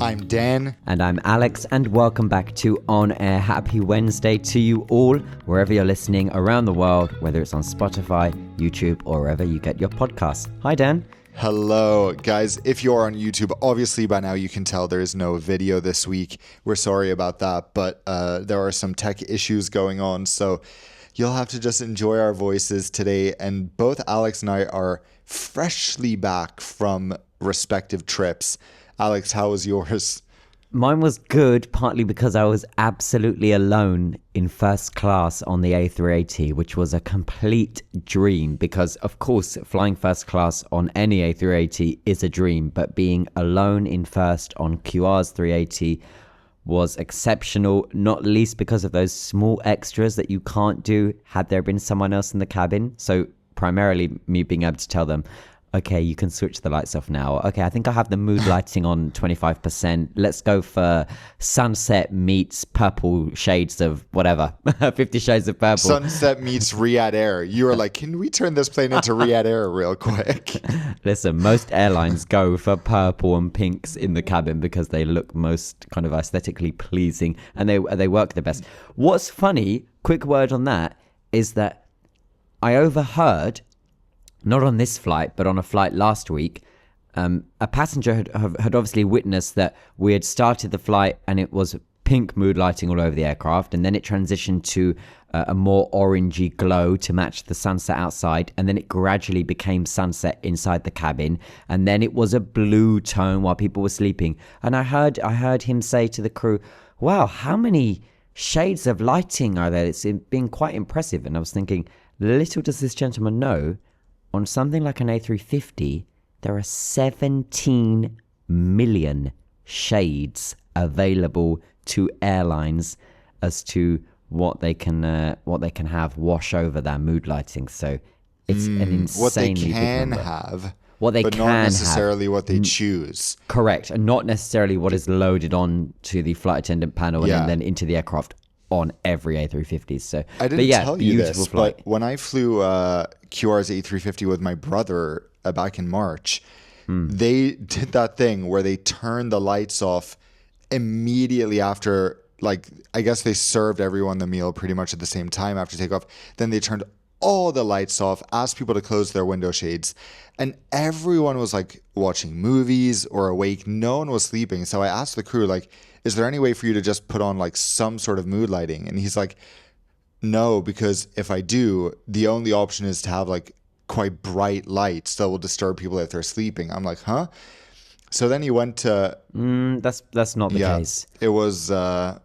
I'm Dan. And I'm Alex, and welcome back to On Air. Happy Wednesday to you all, wherever you're listening around the world, whether it's on Spotify, YouTube, or wherever you get your podcasts. Hi, Dan. Hello, guys. If you're on YouTube, obviously by now you can tell there is no video this week. We're sorry about that, but there are some tech issues going on, so you'll have to just enjoy our voices today. And both Alex and I are freshly back from respective trips. Alex, how was yours? Mine was good, partly because I was absolutely alone in first class on the A380, which was a complete dream because, of course, flying first class on any A380 is a dream, but being alone in first on QR's 380 was exceptional, not least because of those small extras that you can't do had there been someone else in the cabin. So primarily me being able to tell them, okay, you can switch the lights off now. Okay, I think I have the mood lighting on 25%. Let's go for sunset meets purple shades of whatever. 50 shades of purple. Sunset meets Riyadh Air. You were like, can we turn this plane into Riyadh Air real quick? Listen, most airlines go for purple and pinks in the cabin because they look most kind of aesthetically pleasing and they work the best. What's funny, quick word on that, is that I overheard, not on this flight, but on a flight last week, a passenger had obviously witnessed that we had started the flight and it was pink mood lighting all over the aircraft, and then it transitioned to a more orangey glow to match the sunset outside, and then it gradually became sunset inside the cabin, and then it was a blue tone while people were sleeping. And I heard him say to the crew, wow, how many shades of lighting are there? It's been quite impressive. And I was thinking, little does this gentleman know, on something like an A350, there are 17 million shades available to airlines as to what they can have wash over their mood lighting. So it's an insanely big number. What they but can not necessarily have. what they choose. Correct, and not necessarily what is loaded on to the flight attendant panel and then into the aircraft on every A350. So I didn't tell you this, but when I flew QR's A350 with my brother back in March, they did that thing where they turned the lights off immediately after, like, I guess they served everyone the meal pretty much at the same time after takeoff. Then they turned all the lights off, asked people to close their window shades, and everyone was like watching movies or awake. No one was sleeping. So I asked the crew, like, is there any way for you to just put on like some sort of mood lighting? And he's like, no, because if I do, the only option is to have like quite bright lights that will disturb people if they're sleeping. I'm like, huh? So then he went to... That's not the case. It was, I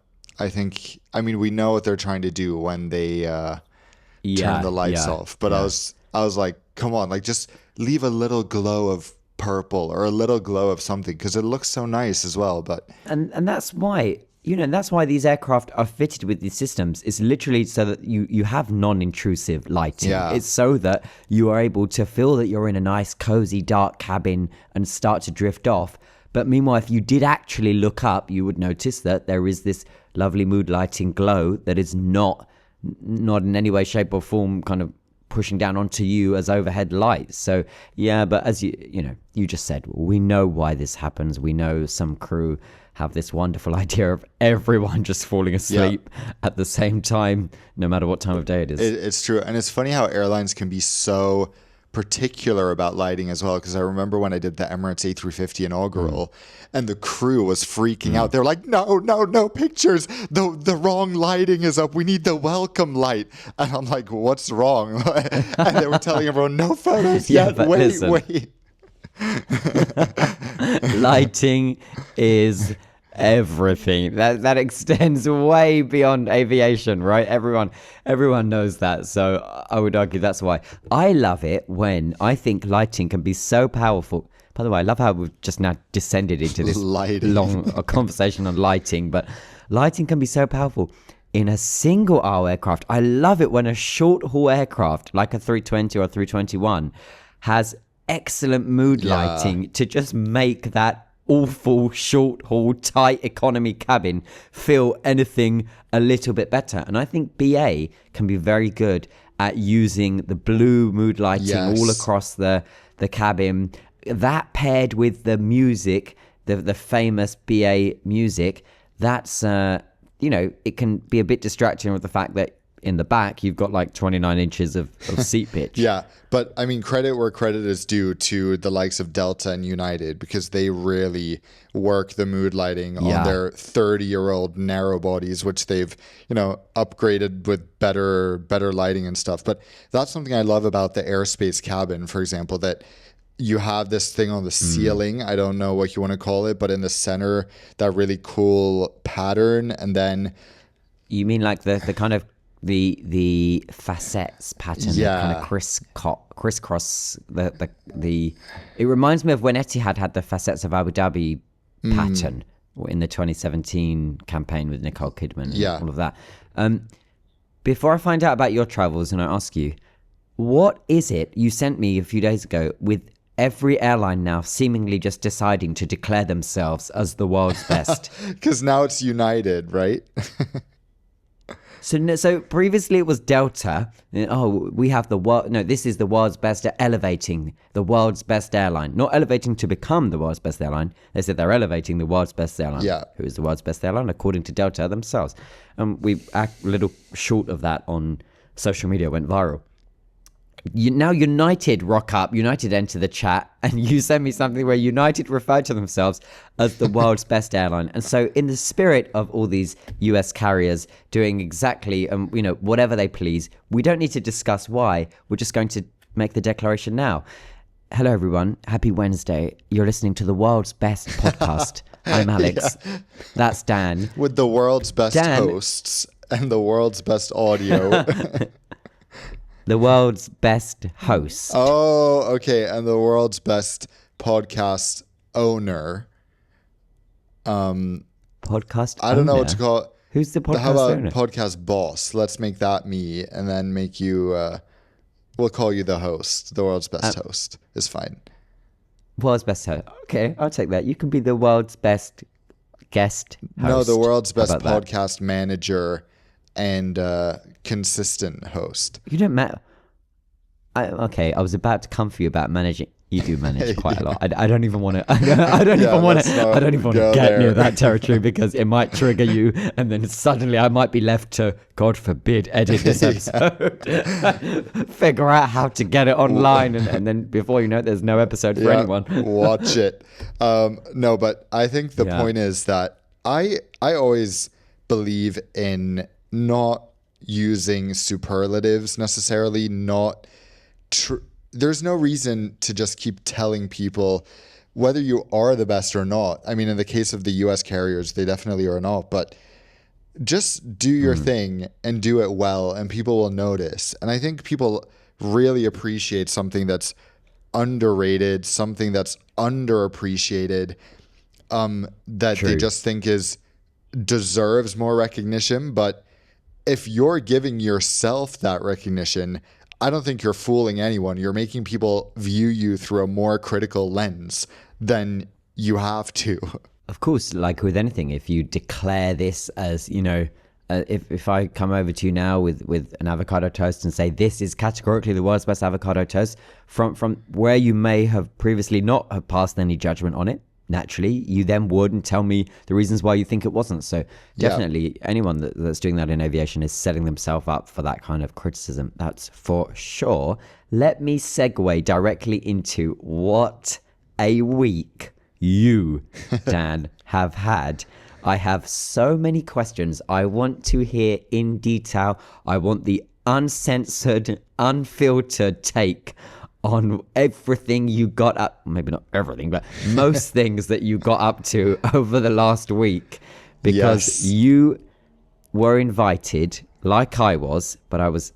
mean, we know what they're trying to do when they turn the lights off. But I was like, come on, like just leave a little glow of purple or a little glow of something because it looks so nice as well. But and that's why that's why these aircraft are fitted with these systems. It's literally so that you have non-intrusive lighting. It's so that you are able to feel that you're in a nice cozy dark cabin and start to drift off. But meanwhile, if you did actually look up, you would notice that there is this lovely mood lighting glow that is not in any way, shape or form kind of pushing down onto you as overhead lights. So but as you just said, we know why this happens. We know some crew have this wonderful idea of everyone just falling asleep at the same time, no matter what time of day it is. It's true. And it's funny how airlines can be so particular about lighting as well, because I remember when I did the Emirates A350 inaugural and the crew was freaking out. They're like, no pictures, the wrong lighting is up, we need the welcome light. And I'm like, what's wrong? And they were telling everyone, no photos yet, wait. Lighting is everything. That extends way beyond aviation, right? Everyone knows that. So I would argue that's why I love it when I think lighting can be so powerful. By the way, I love how we've just now descended into this long conversation on lighting, but lighting can be so powerful in a single aisle aircraft. I love it when a short haul aircraft like a 320 or a 321 has excellent mood lighting to just make that awful short haul tight economy cabin feel anything a little bit better. And I think BA can be very good at using the blue mood lighting all across the cabin. That paired with the music the famous BA music, that's it can be a bit distracting with the fact that in the back you've got like 29 inches of seat pitch. Yeah, but I mean, credit where credit is due to the likes of Delta and United, because they really work the mood lighting on their 30-year-old narrow bodies, which they've upgraded with better lighting and stuff. But that's something I love about the airspace cabin, for example, that you have this thing on the ceiling. I don't know what you want to call it, but in the center, that really cool pattern. And then you mean like the kind of the facets pattern, kind of crisscross. The it reminds me of when Etihad had the facets of Abu Dhabi pattern in the 2017 campaign with Nicole Kidman and all of that. Before I find out about your travels and I ask you, what is it you sent me a few days ago with every airline now seemingly just deciding to declare themselves as the world's best? Because now it's United, right? So previously it was Delta. Oh, we have the world. No, this is the world's best at elevating the world's best airline. Not elevating to become the world's best airline. They said they're elevating the world's best airline. Yeah. Who is the world's best airline according to Delta themselves. We act a little short of that on social media, went viral. Now United rock up, United enter the chat, and you send me something where United refer to themselves as the world's best airline. And so in the spirit of all these US carriers doing exactly whatever they please, we don't need to discuss why. We're just going to make the declaration now. Hello everyone, happy Wednesday. You're listening to the world's best podcast. I'm Alex. That's Dan. With the world's best hosts and the world's best audio. The world's best host. Oh, okay. And the world's best podcast owner. Podcast I don't know what to call it. Who's the podcast How about owner? podcast boss? Let's make that me and then make you, we'll call you the host. The world's best host is fine. World's best host. Okay, I'll take that. You can be the world's best guest host. No, the world's best podcast manager and consistent host. You don't matter. I was about to come for you about managing. You do manage quite a lot. I don't even want to. I don't even want to get near that territory because it might trigger you, and then suddenly I might be left to, God forbid, edit this episode, figure out how to get it online, and then before you know it, there's no episode for anyone. Watch it. No, but I think the point is that I always believe in not using superlatives necessarily, there's no reason to just keep telling people whether you are the best or not. I mean, in the case of the US carriers, they definitely are not, but just do your thing and do it well and people will notice. And I think people really appreciate something that's underrated, something that's underappreciated, that they just think deserves more recognition. But if you're giving yourself that recognition, I don't think you're fooling anyone. You're making people view you through a more critical lens than you have to. Of course, like with anything, if you declare this as, if I come over to you now with an avocado toast and say this is categorically the world's best avocado toast, from where you may have previously not have passed any judgment on it, naturally, you then would and tell me the reasons why you think it wasn't. So definitely anyone that's doing that in aviation is setting themselves up for that kind of criticism. That's for sure. Let me segue directly into what a week you, Dan, have had. I have so many questions I want to hear in detail. I want the uncensored, unfiltered take on everything you got up, maybe not everything, but most things that you got up to over the last week, because you were invited, like I was, but I was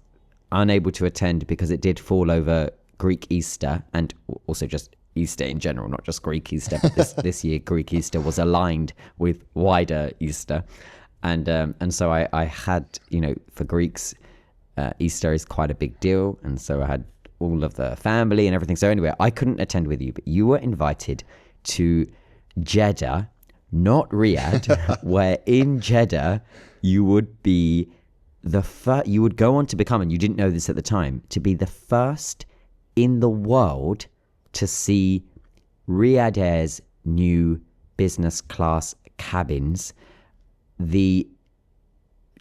unable to attend because it did fall over Greek Easter and also just Easter in general, not just Greek Easter, but this year Greek Easter was aligned with wider Easter. And so I had, for Greeks, Easter is quite a big deal. And so I had all of the family and everything. So anyway, I couldn't attend with you, but you were invited to Jeddah, not Riyadh, where in Jeddah you would be you would go on to become, and you didn't know this at the time, to be the first in the world to see Riyadh Air's new business class cabins. The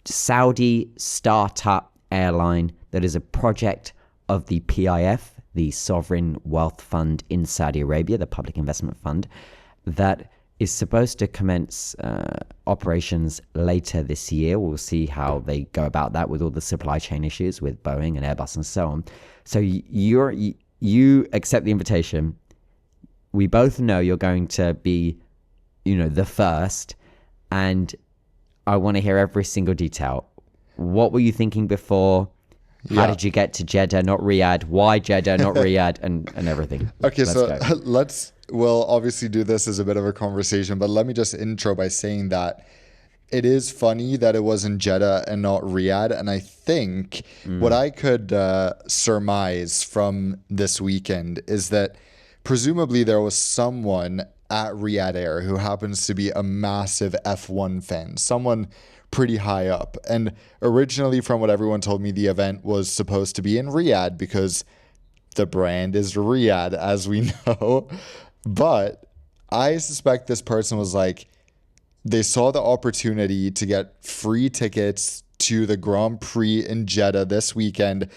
Saudi startup airline that is a project of the PIF, the Sovereign Wealth Fund in Saudi Arabia, the public investment fund, that is supposed to commence operations later this year. We'll see how they go about that with all the supply chain issues with Boeing and Airbus and so on. So you accept the invitation. We both know you're going to be, the first, and I want to hear every single detail. What were you thinking before? How did you get to Jeddah, not Riyadh? Why Jeddah, not Riyadh, and everything? Okay, we'll obviously do this as a bit of a conversation, but let me just intro by saying that it is funny that it was in Jeddah and not Riyadh. And I think what I could surmise from this weekend is that presumably there was someone at Riyadh Air who happens to be a massive F1 fan, someone pretty high up. And originally, from what everyone told me, the event was supposed to be in Riyadh because the brand is Riyadh, as we know. But I suspect this person was like, they saw the opportunity to get free tickets to the Grand Prix in Jeddah this weekend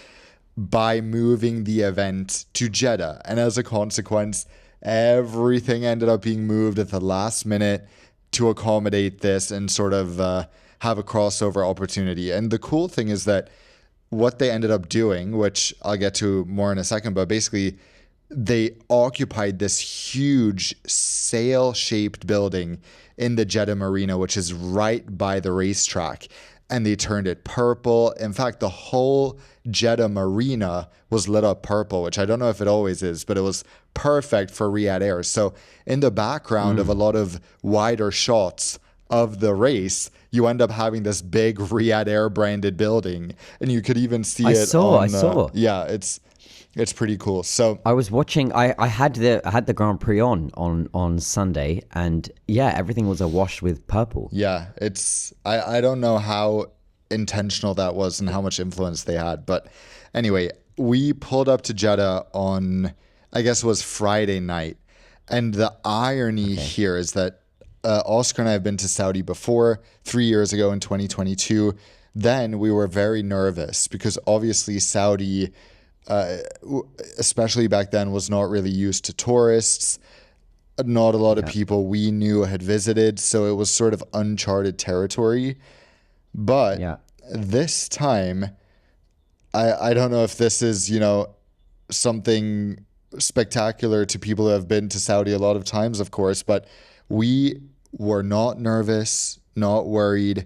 by moving the event to Jeddah. And as a consequence, everything ended up being moved at the last minute to accommodate this and sort of have a crossover opportunity. And the cool thing is that what they ended up doing, which I'll get to more in a second, but basically they occupied this huge sail-shaped building in the Jeddah Marina, which is right by the racetrack. And they turned it purple. In fact, the whole Jeddah Marina was lit up purple, which I don't know if it always is, but it was perfect for Riyadh Air. So in the background of a lot of wider shots of the race, you end up having this big Riyadh Air branded building, and you could even see I saw. Yeah, it's pretty cool. So I was watching. I had the Grand Prix on Sunday, and yeah, everything was awash with purple. Yeah, I don't know how intentional that was and how much influence they had, but anyway, we pulled up to Jeddah on, I guess it was Friday night, and the irony here is that Oscar and I have been to Saudi before, 3 years ago in 2022. Then we were very nervous because obviously Saudi, especially back then, was not really used to tourists. Not a lot of people we knew had visited, so it was sort of uncharted territory. But this time, I don't know if this is, something spectacular to people who have been to Saudi a lot of times, of course, but we were not nervous, not worried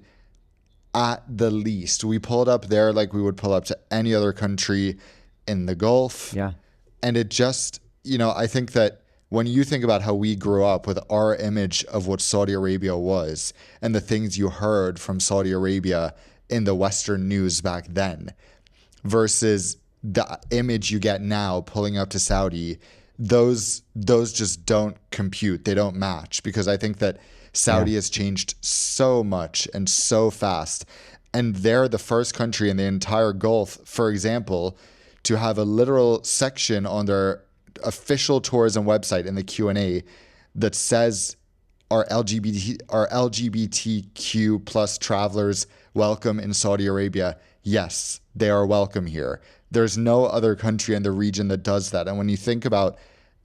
at the least. We pulled up there like we would pull up to any other country in the Gulf. Yeah. And it just, I think that when you think about how we grew up with our image of what Saudi Arabia was and the things you heard from Saudi Arabia in the Western news back then versus the image you get now pulling up to Saudi, those just don't compute. They don't match, because I think that Saudi has changed so much and so fast. And they're the first country in the entire Gulf, for example, to have a literal section on their official tourism website in the Q&A that says, are LGBTQ plus travelers welcome in Saudi Arabia? Yes, they are welcome here. There's no other country in the region that does that. And when you think about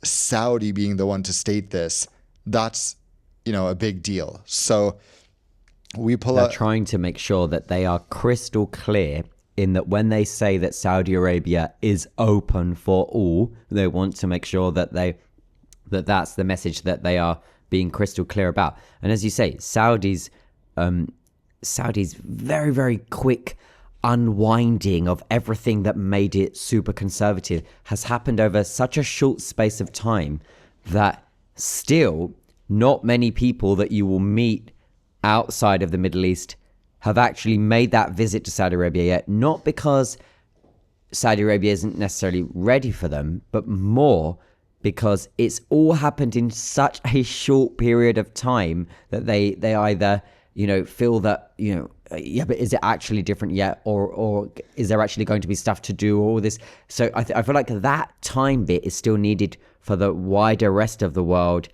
Saudi being the one to state this, that's, a big deal. So we pull out. They're trying to make sure that they are crystal clear in that when they say that Saudi Arabia is open for all, they want to make sure that that's the message that they are being crystal clear about. And as you say, Saudi's very, very quick unwinding of everything that made it super conservative has happened over such a short space of time that still not many people that you will meet outside of the Middle East have actually made that visit to Saudi Arabia yet. Not because Saudi Arabia isn't necessarily ready for them, but more because it's all happened in such a short period of time that they either, feel that, but is it actually different yet? Or is there actually going to be stuff to do, all this? So I feel like that time bit is still needed for the wider rest of the world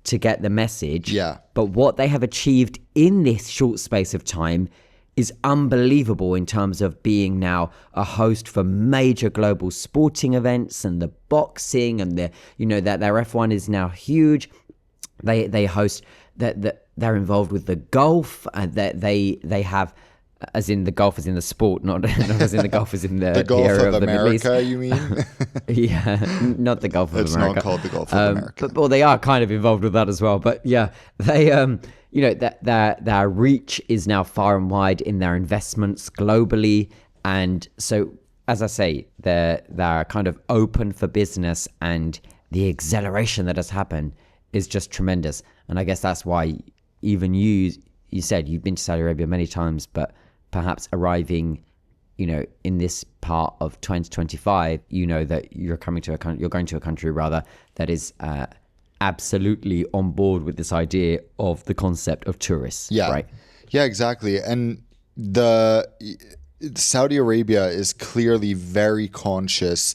to get the message. Yeah. But what they have achieved in this short space of time is unbelievable in terms of being now a host for major global sporting events and the boxing and the, you know, that their F1 is now huge. They host that they're involved with the golf and that they have, as in the golf as in the sport, not as in the golf as in the Gulf area of the Middle East. America, you mean? Yeah, not the Gulf of It's America. not called the Gulf of America. But well, they are kind of involved with that as well. But yeah, they you know, that their reach is now far and wide in their investments globally, and so as I say, they're kind of open for business, and the acceleration that has happened is just tremendous. And I guess that's why even you said you've been to Saudi Arabia many times, but perhaps arriving, you know, in this part of 2025, you know that you're going to a country rather that is absolutely on board with this idea of the concept of tourists. Yeah. Right. Yeah, exactly. And the Saudi Arabia is clearly very conscious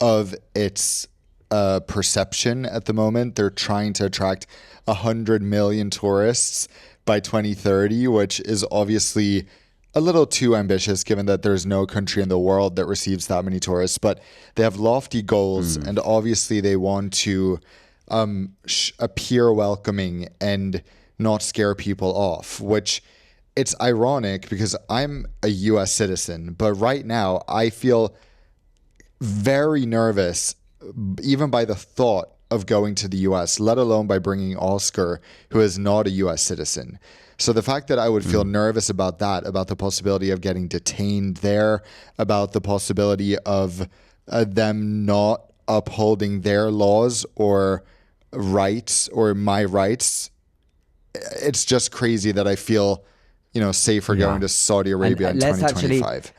of its perception at the moment. They're trying to attract 100 million tourists by 2030, which is obviously a little too ambitious given that there's no country in the world that receives that many tourists, but they have lofty goals and obviously they want to appear welcoming and not scare people off, which it's ironic because I'm a US citizen, but right now I feel very nervous even by the thought of going to the US, let alone by bringing Oscar, who is not a US citizen. So the fact that I would feel nervous about that, about the possibility of getting detained there, about the possibility of them not upholding their laws or rights or my rights, it's just crazy that I feel, you know, safer going to Saudi Arabia in 2025.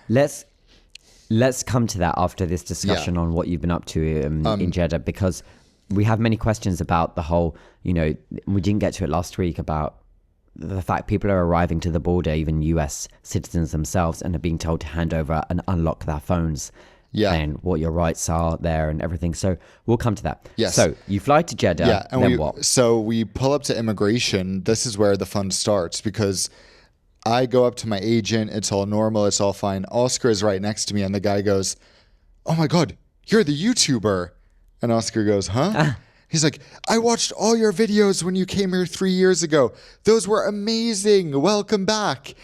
Let's come to that after this discussion on what you've been up to in Jeddah, because we have many questions about the whole, you know, we didn't get to it last week about the fact people are arriving to the border, even US citizens themselves, and are being told to hand over and unlock their phones. Yeah. And what your rights are there and everything. So we'll come to that. Yes. So you fly to Jeddah, Yeah, and then what? So we pull up to immigration. This is where the fun starts because I go up to my agent. It's all normal. It's all fine. Oscar is right next to me and the guy goes, "Oh my God, you're the YouTuber." And Oscar goes, "Huh?" He's like, "I watched all your videos when you came here 3 years ago. Those were amazing. Welcome back."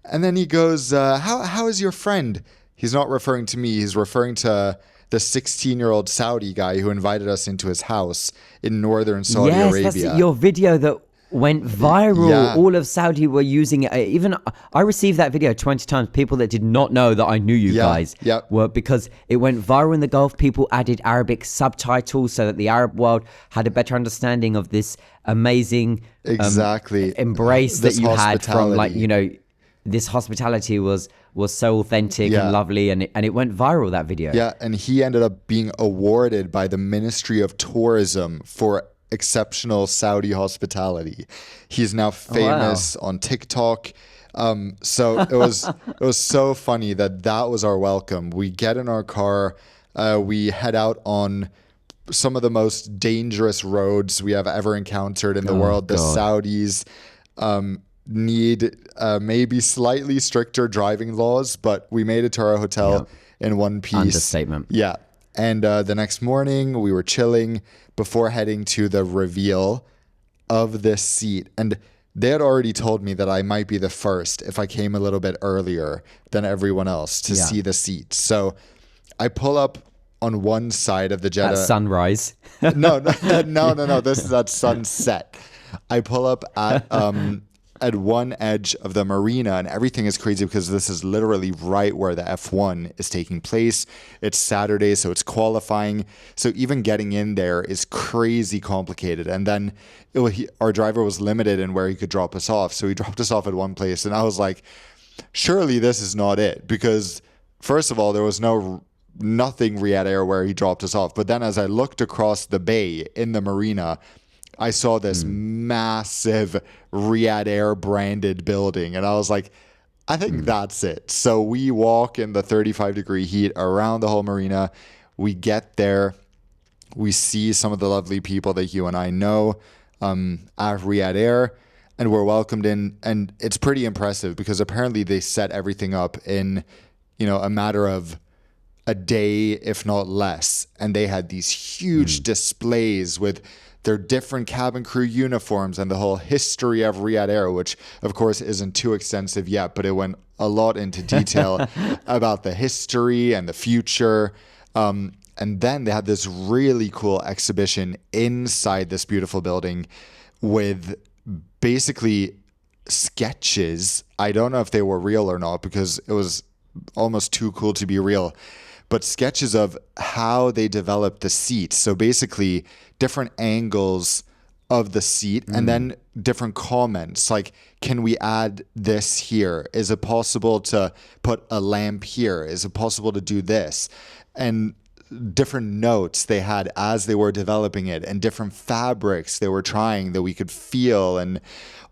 And then he goes, how is your friend? He's not referring to me. He's referring to the 16-year-old Saudi guy who invited us into his house in northern Saudi Arabia. That's your video that went viral. Yeah. All of Saudi were using it. Even I received that video 20 times. People that did not know that I knew you guys were, because it went viral in the Gulf. People added Arabic subtitles so that the Arab world had a better understanding of this amazing embrace that you had from, like, you know, this hospitality was so authentic and lovely, and it went viral, that video. Yeah, and he ended up being awarded by the Ministry of Tourism for exceptional Saudi hospitality. He's now famous on TikTok. So it was so funny that was our welcome. We get in our car, we head out on some of the most dangerous roads we have ever encountered in the world. The Saudis need maybe slightly stricter driving laws, but we made it to our hotel in one piece. Understatement. Yeah. And the next morning we were chilling before heading to the reveal of this seat. And they had already told me that I might be the first if I came a little bit earlier than everyone else to see the seat. So I pull up on one side of the Jeddah. At sunrise. No. This is at sunset. I pull up at one edge of the marina, and everything is crazy because this is literally right where the F1 is taking place. It's Saturday, so it's qualifying. So even getting in there is crazy complicated. And then our driver was limited in where he could drop us off. So he dropped us off at one place, and I was like, surely this is not it, because first of all, there was nothing Riyadh Air where he dropped us off. But then as I looked across the bay in the marina, I saw this massive Riyadh Air branded building, and I was like, I think that's it. So we walk in the 35-degree heat around the whole marina. We get there. We see some of the lovely people that you and I know. at Riyadh Air, and we're welcomed in. And it's pretty impressive because apparently they set everything up in, a matter of a day, if not less. And they had these huge displays with their different cabin crew uniforms and the whole history of Riyadh Air, which of course isn't too extensive yet, but it went a lot into detail about the history and the future. And then they had this really cool exhibition inside this beautiful building with basically sketches. I don't know if they were real or not because it was almost too cool to be real, but sketches of how they developed the seats. So basically different angles of the seat and then different comments like, can we add this here? Is it possible to put a lamp here? Is it possible to do this? And different notes they had as they were developing it, and different fabrics they were trying that we could feel, and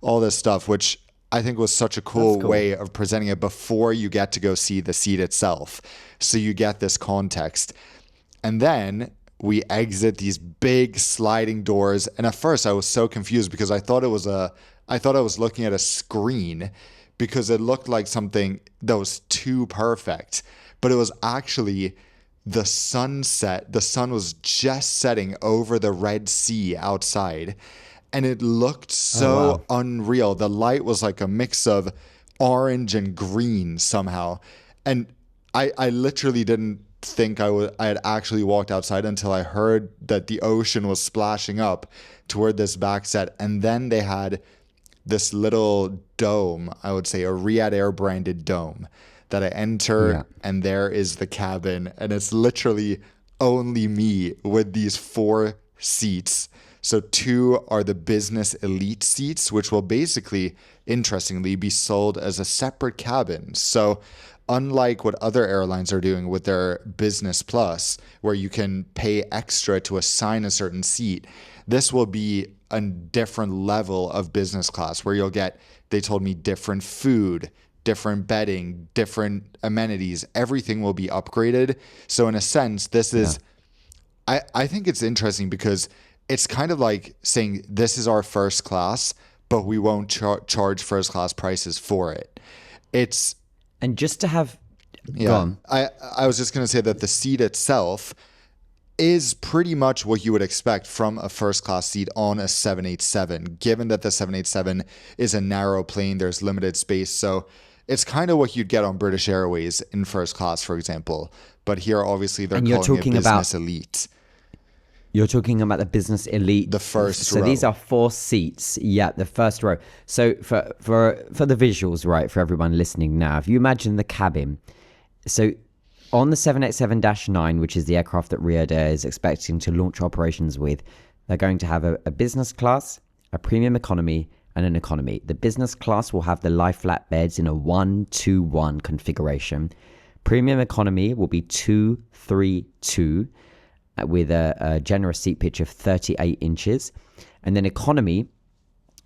all this stuff, which I think was such a cool way of presenting it before you get to go see the seat itself. So you get this context. And then we exit these big sliding doors. And at first I was so confused because I thought I was looking at a screen because it looked like something that was too perfect. But it was actually the sunset. The sun was just setting over the Red Sea outside. And it looked so unreal. The light was like a mix of orange and green somehow. And I literally didn't think I had actually walked outside until I heard that the ocean was splashing up toward this back set. And then they had this little dome, I would say a Riyadh Air branded dome that I enter, and there is the cabin. And it's literally only me with these 4 seats. So 2 are the business elite seats, which will basically, interestingly, be sold as a separate cabin. So unlike what other airlines are doing with their business plus, where you can pay extra to assign a certain seat, this will be a different level of business class where you'll get, they told me, different food, different bedding, different amenities. Everything will be upgraded. So in a sense, this is, I think it's interesting because it's kind of like saying this is our first class, but we won't charge first class prices for it. And just to have gone. I was just going to say that the seat itself is pretty much what you would expect from a first class seat on a 787, given that the 787 is a narrow plane, there's limited space. So it's kind of what you'd get on British Airways in first class, for example. But here, obviously, they're calling it business elite. You're talking about the business elite. The first row. So these are 4 seats. Yeah, the first row. So for the visuals, right, for everyone listening now, if you imagine the cabin. So on the 787-9, which is the aircraft that Riyadh Air is expecting to launch operations with, they're going to have a business class, a premium economy, and an economy. The business class will have the lie-flat beds in a 1-2-1 configuration. Premium economy will be 2-3-2. With a generous seat pitch of 38 inches. And then economy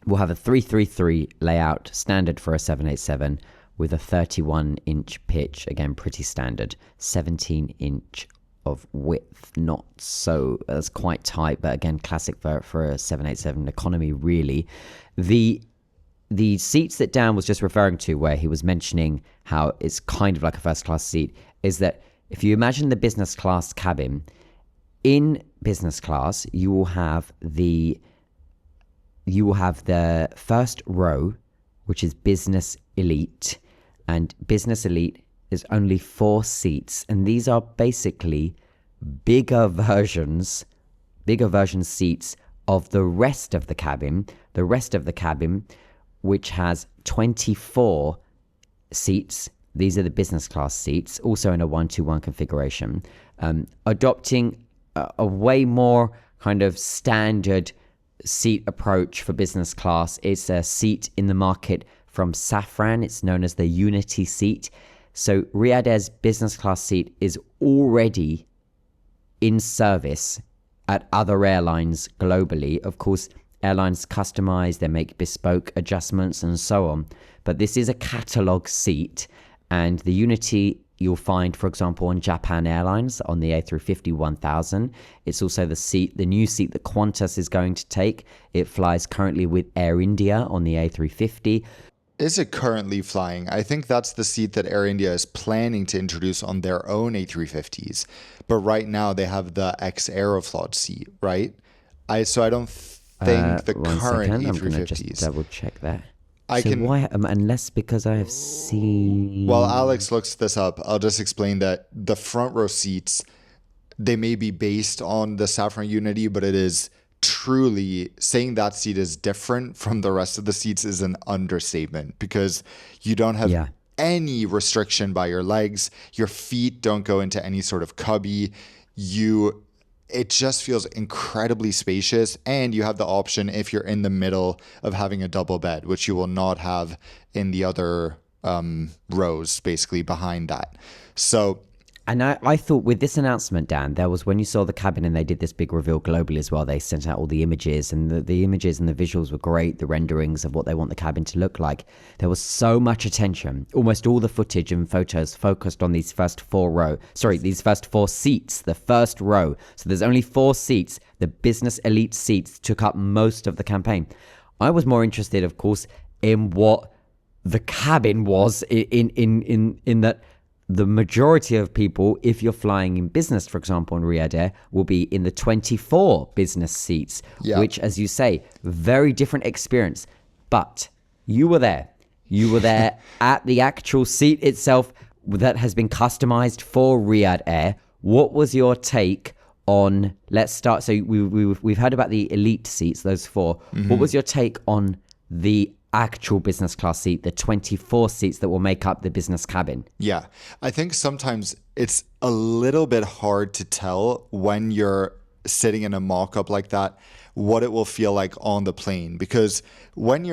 will have a 3-3-3 layout, standard for a 787, with a 31-inch pitch. Again, pretty standard. 17-inch of width, not so, that's quite tight, but again, classic for a 787 economy, really. The seats that Dan was just referring to, where he was mentioning how it's kind of like a first-class seat, is that if you imagine the business class cabin, in business class, you will have the first row, which is business elite, and business elite is only 4 seats, and these are basically bigger version seats of the rest of the cabin. The rest of the cabin, which has 24 seats. These are the business class seats, also in a 1-2-1 configuration, adopting a way more kind of standard seat approach for business class. It's a seat in the market from Safran. It's known as the Unity seat. So Riyadh Air's business class seat is already in service at other airlines globally. Of course, airlines customize, they make bespoke adjustments and so on. But this is a catalog seat, and the Unity you'll find, for example, on Japan Airlines on the A350-1000. It's also the new seat that Qantas is going to take. It flies currently with Air India on the A350. Is it currently flying? I think that's the seat that Air India is planning to introduce on their own A350s. But right now they have the ex-Aeroflot seat, right? So I don't think the current A350s. I'm going to just double check that. Why, unless because I have seen... While Alex looks this up, I'll just explain that the front row seats, they may be based on the Safran Unity, but it is truly, saying that seat is different from the rest of the seats is an understatement, because you don't have any restriction by your legs. Your feet don't go into any sort of cubby. It just feels incredibly spacious, and you have the option if you're in the middle of having a double bed, which you will not have in the other rows, basically behind that. So, and I thought with this announcement, Dan, there was when you saw the cabin and they did this big reveal globally as well, they sent out all the images, and the images and the visuals were great, the renderings of what they want the cabin to look like. There was so much attention. Almost all the footage and photos focused on these first four seats, the first row. So there's only 4 seats. The business elite seats took up most of the campaign. I was more interested, of course, in what the cabin was in that the majority of people, if you're flying in business, for example, on Riyadh Air, will be in the 24 business seats, which, as you say, very different experience. But you were there. You were there at the actual seat itself that has been customized for Riyadh Air. What was your take on, let's start, so we've heard about the elite seats, those 4. Mm-hmm. What was your take on the actual business class seat, the 24 seats that will make up the business cabin? Yeah, I think sometimes it's a little bit hard to tell when you're sitting in a mock-up like that what it will feel like on the plane, because when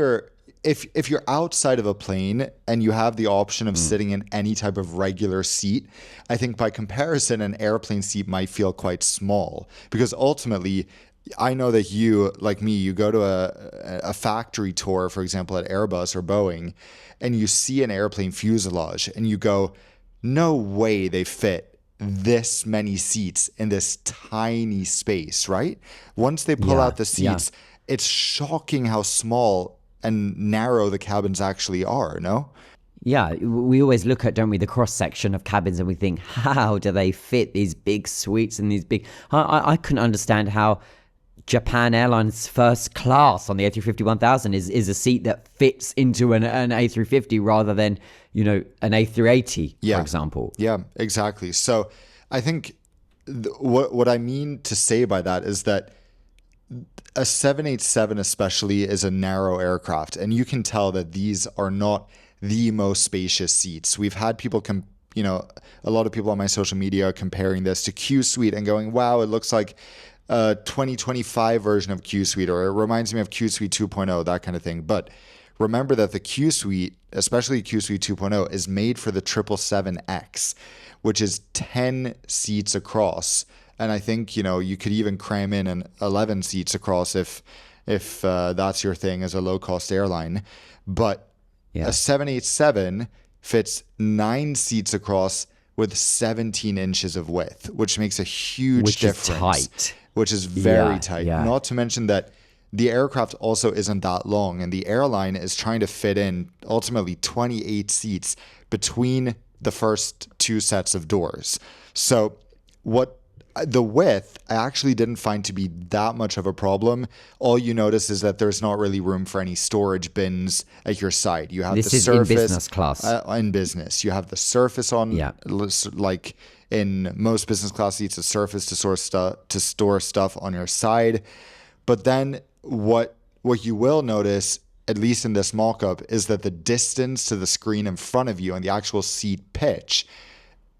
if you're outside of a plane and you have the option of sitting in any type of regular seat, I think by comparison an airplane seat might feel quite small, because ultimately I know that you, like me, you go to a factory tour, for example, at Airbus or Boeing, and you see an airplane fuselage and you go, no way they fit this many seats in this tiny space, right? Once they pull out the seats, it's shocking how small and narrow the cabins actually are, no? Yeah, we always look at, don't we, the cross-section of cabins, and we think, how do they fit these big suites and these big... I couldn't understand how Japan Airlines first class on the A350-1000 is a seat that fits into an A350 rather than, an A380, for example. Yeah, exactly. So I think what I mean to say by that is that a 787 especially is a narrow aircraft, and you can tell that these are not the most spacious seats. We've had people a lot of people on my social media comparing this to Q Suite and going, wow, it looks like a 2025 version of Q Suite, or it reminds me of Q Suite 2.0, that kind of thing. But remember that the Q Suite, especially Q Suite 2.0, is made for the 777X, which is 10 seats across. And I think, you could even cram in an 11 seats across if that's your thing as a low-cost airline. But a 787 fits 9 seats across with 17 inches of width, which makes a huge difference. Which is tight. Which is very tight. Yeah. Not to mention that the aircraft also isn't that long, and the airline is trying to fit in ultimately 28 seats between the first 2 sets of doors. So the width I actually didn't find to be that much of a problem. All you notice is that there's not really room for any storage bins at your side. You have the surface in business class. In business, you have the surface on, like in most business class seats, a surface to store stuff on your side. But then what you will notice, at least in this mock-up, is that the distance to the screen in front of you and the actual seat pitch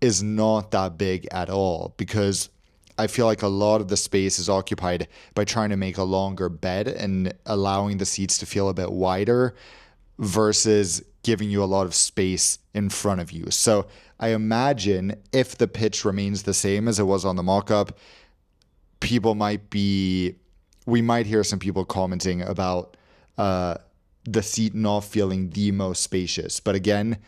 is not that big at all, because I feel like a lot of the space is occupied by trying to make a longer bed and allowing the seats to feel a bit wider versus giving you a lot of space in front of you. So I imagine if the pitch remains the same as it was on the mock-up, we might hear some people commenting about the seat not feeling the most spacious. But again,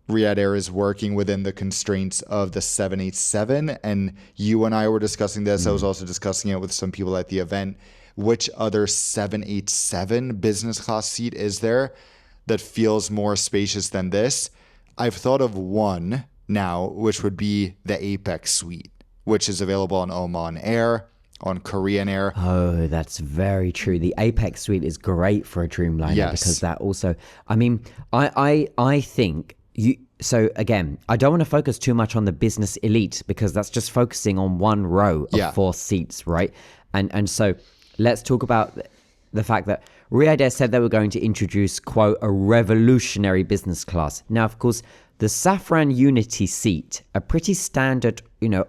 Riyadh Air is working within the constraints of the 787. And you and I were discussing this. I was also discussing it with some people at the event. Which other 787 business class seat is there that feels more spacious than this? I've thought of one now, which would be the Apex suite, which is available on Oman Air, on Korean Air. Oh, that's very true. The Apex suite is great for a Dreamliner because that also, I mean, I think so again, I don't want to focus too much on the business elite because that's just focusing on one row of 4 seats, right? And so let's talk about the fact that Riyadh Air said they were going to introduce, quote, a revolutionary business class. Now, of course, the Saffron Unity seat, a pretty standard,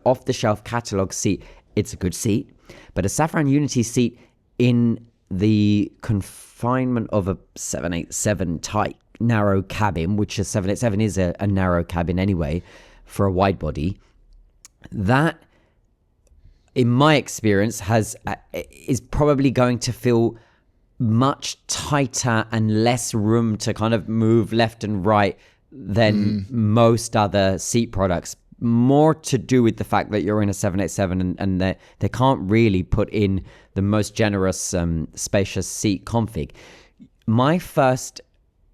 off-the-shelf catalog seat, it's a good seat. But a Saffron Unity seat in the confinement of a 787 type narrow cabin, which a 787 is a narrow cabin anyway for a wide body, that, in my experience, is probably going to feel much tighter and less room to kind of move left and right than most other seat products. More to do with the fact that you're in a 787 and they can't really put in the most generous, spacious seat config. My first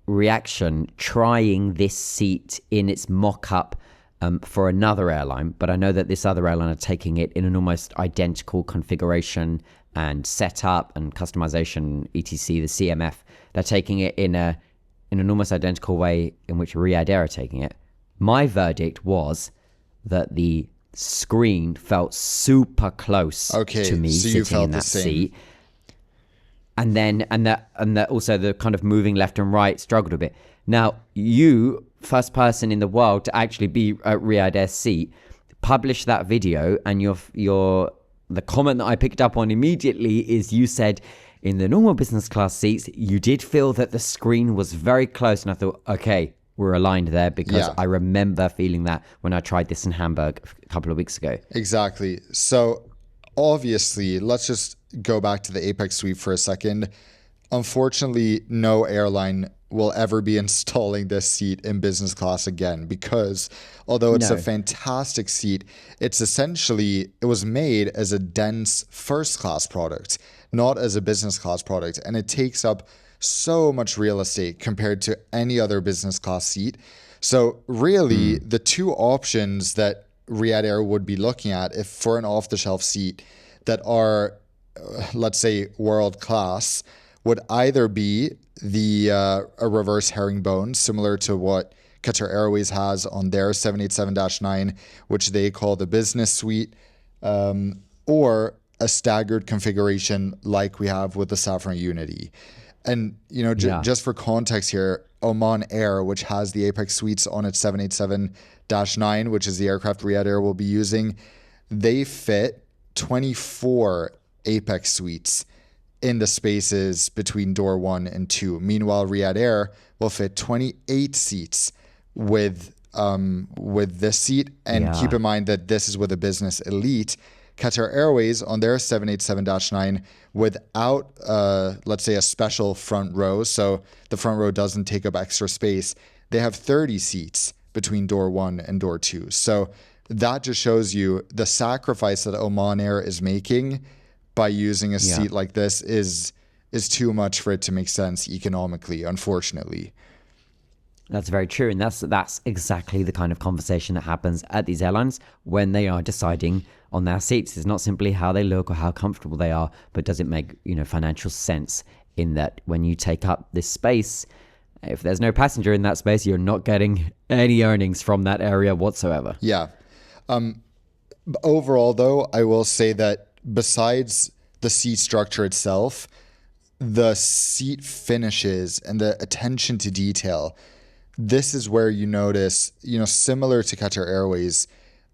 reaction trying this seat in its mock-up for another airline, but I know that this other airline are taking it in an almost identical configuration and setup and customization, etc. The CMF, they're taking it in an almost identical way in which Riyadh Air are taking it. My verdict was that the screen felt super close to me sitting in that seat. And then, and that also the kind of moving left and right struggled a bit. Now, you, first person in the world to actually be at Riyadh Air's seat, published that video, and the comment that I picked up on immediately is you said in the normal business class seats, you did feel that the screen was very close. And I thought, okay, we're aligned there because I remember feeling that when I tried this in Hamburg a couple of weeks ago. Exactly. So obviously, let's just go back to the Apex suite for a second. Unfortunately, no airline will ever be installing this seat in business class again because although it's a fantastic seat, it was made as a dense first class product, not as a business class product. And it takes up so much real estate compared to any other business class seat. So really, the two options that Riyadh Air would be looking at if for an off-the-shelf seat that are, let's say, world class, would either be a reverse herringbone, similar to what Qatar Airways has on their 787-9, which they call the business suite, or a staggered configuration like we have with the Saffron Unity. And, just for context here, Oman Air, which has the Apex suites on its 787-9, which is the aircraft Riyadh Air will be using, they fit 24 Apex suites in the spaces between door 1 and 2. Meanwhile, Riyadh Air will fit 28 seats with this seat. And keep in mind that this is with a business elite. Qatar Airways on their 787-9 without, let's say, a special front row, so the front row doesn't take up extra space, they have 30 seats between door 1 and door 2. So that just shows you the sacrifice that Oman Air is making by using a seat like this is too much for it to make sense economically, unfortunately. That's very true. And that's exactly the kind of conversation that happens at these airlines when they are deciding on their seats. It's not simply how they look or how comfortable they are, but does it make, financial sense in that when you take up this space, if there's no passenger in that space, you're not getting any earnings from that area whatsoever. Yeah. Overall, though, I will say that besides the seat structure itself, the seat finishes and the attention to detail, this is where you notice, similar to Qatar Airways,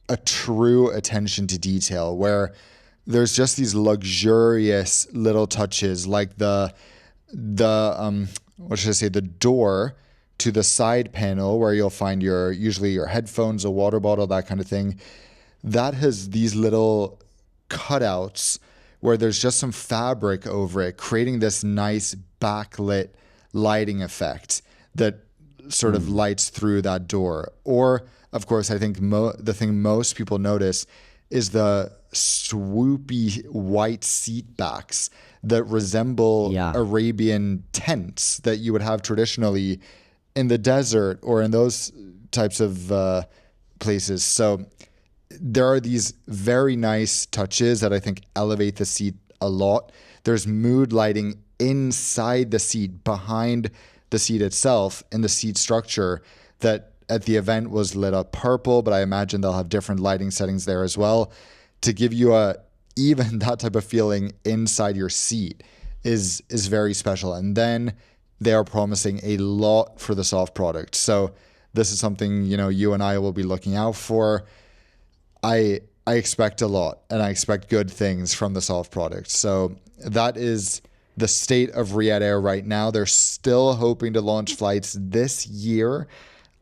a true attention to detail where there's just these luxurious little touches like the door to the side panel where you'll find usually your headphones, a water bottle, that kind of thing. That has these little cutouts where there's just some fabric over it, creating this nice backlit lighting effect that sort of lights through that door. Or, of course, I think the thing most people notice is the swoopy white seat backs that resemble Arabian tents that you would have traditionally in the desert or in those types of places. So there are these very nice touches that I think elevate the seat a lot. There's mood lighting inside the seat, behind the seat itself, in the seat structure, that at the event was lit up purple, but I imagine they'll have different lighting settings there as well to give you even that type of feeling inside your seat is very special. And then they are promising a lot for the soft product. So this is something, you and I will be looking out for. I expect a lot, and I expect good things from the soft product. So that is the state of Riyadh Air right now. They're still hoping to launch flights this year.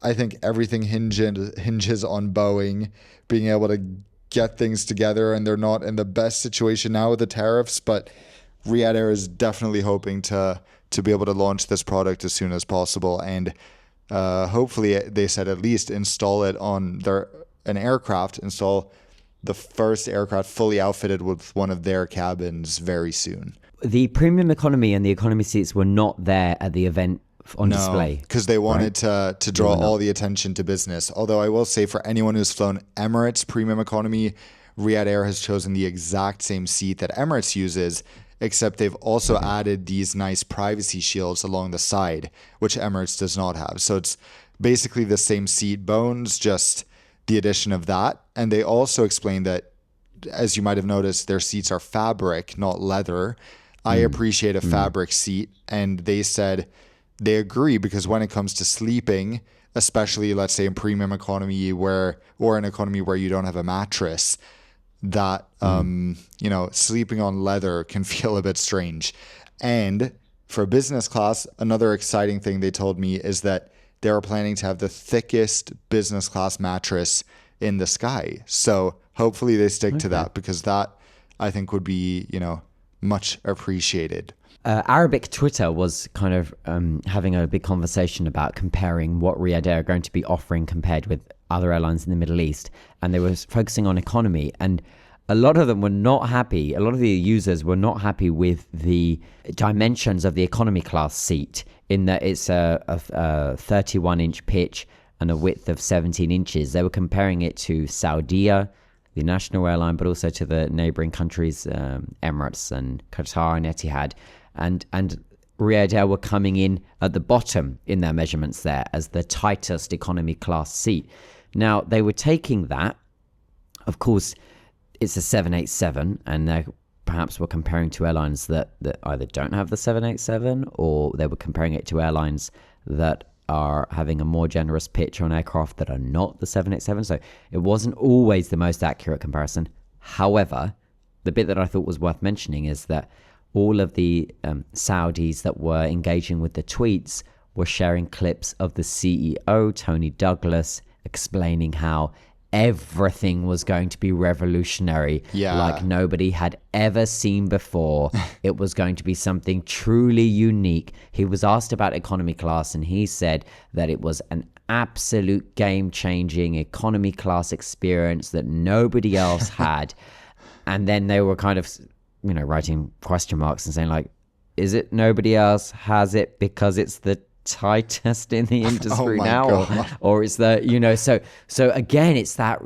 I think everything hinges on Boeing being able to get things together, and they're not in the best situation now with the tariffs, but Riyadh Air is definitely hoping to be able to launch this product as soon as possible, and hopefully, they said, at least install it on an aircraft, install the first aircraft fully outfitted with one of their cabins very soon. The premium economy and the economy seats were not there at the event on display. Because they wanted to draw all the attention to business. Although I will say, for anyone who's flown Emirates premium economy, Riyadh Air has chosen the exact same seat that Emirates uses, except they've also added these nice privacy shields along the side, which Emirates does not have. So it's basically the same seat bones, just the addition of that. And they also explained that, as you might have noticed, their seats are fabric, not leather. I appreciate a fabric seat, and they said they agree, because when it comes to sleeping, especially let's say in premium economy or an economy where you don't have a mattress, that sleeping on leather can feel a bit strange. And for business class, another exciting thing they told me is that they are planning to have the thickest business class mattress in the sky. So hopefully they stick to that, because that, I think, would be much appreciated. Arabic Twitter was kind of having a big conversation about comparing what Riyadh Air are going to be offering compared with other airlines in the Middle East. And they were focusing on economy. And a lot of them were not happy. A lot of the users were not happy with the dimensions of the economy class seat, in that it's a 31-inch pitch and a width of 17 inches. They were comparing it to Saudia, the national airline, but also to the neighboring countries, Emirates and Qatar and Etihad. And Riyadh Air were coming in at the bottom in their measurements there as the tightest economy class seat. Now, they were taking that. Of course, it's a 787, and they perhaps were comparing to airlines that either don't have the 787, or they were comparing it to airlines that are having a more generous pitch on aircraft that are not the 787. So it wasn't always the most accurate comparison. However, the bit that I thought was worth mentioning is that all of the Saudis that were engaging with the tweets were sharing clips of the CEO, Tony Douglas, explaining how everything was going to be revolutionary, like nobody had ever seen before. It was going to be something truly unique. He was asked about economy class, and he said that it was an absolute game-changing economy class experience that nobody else had. And then they were kind of, writing question marks and saying, like, is it nobody else has it because it's the tightest in the industry now, or is that so again, it's that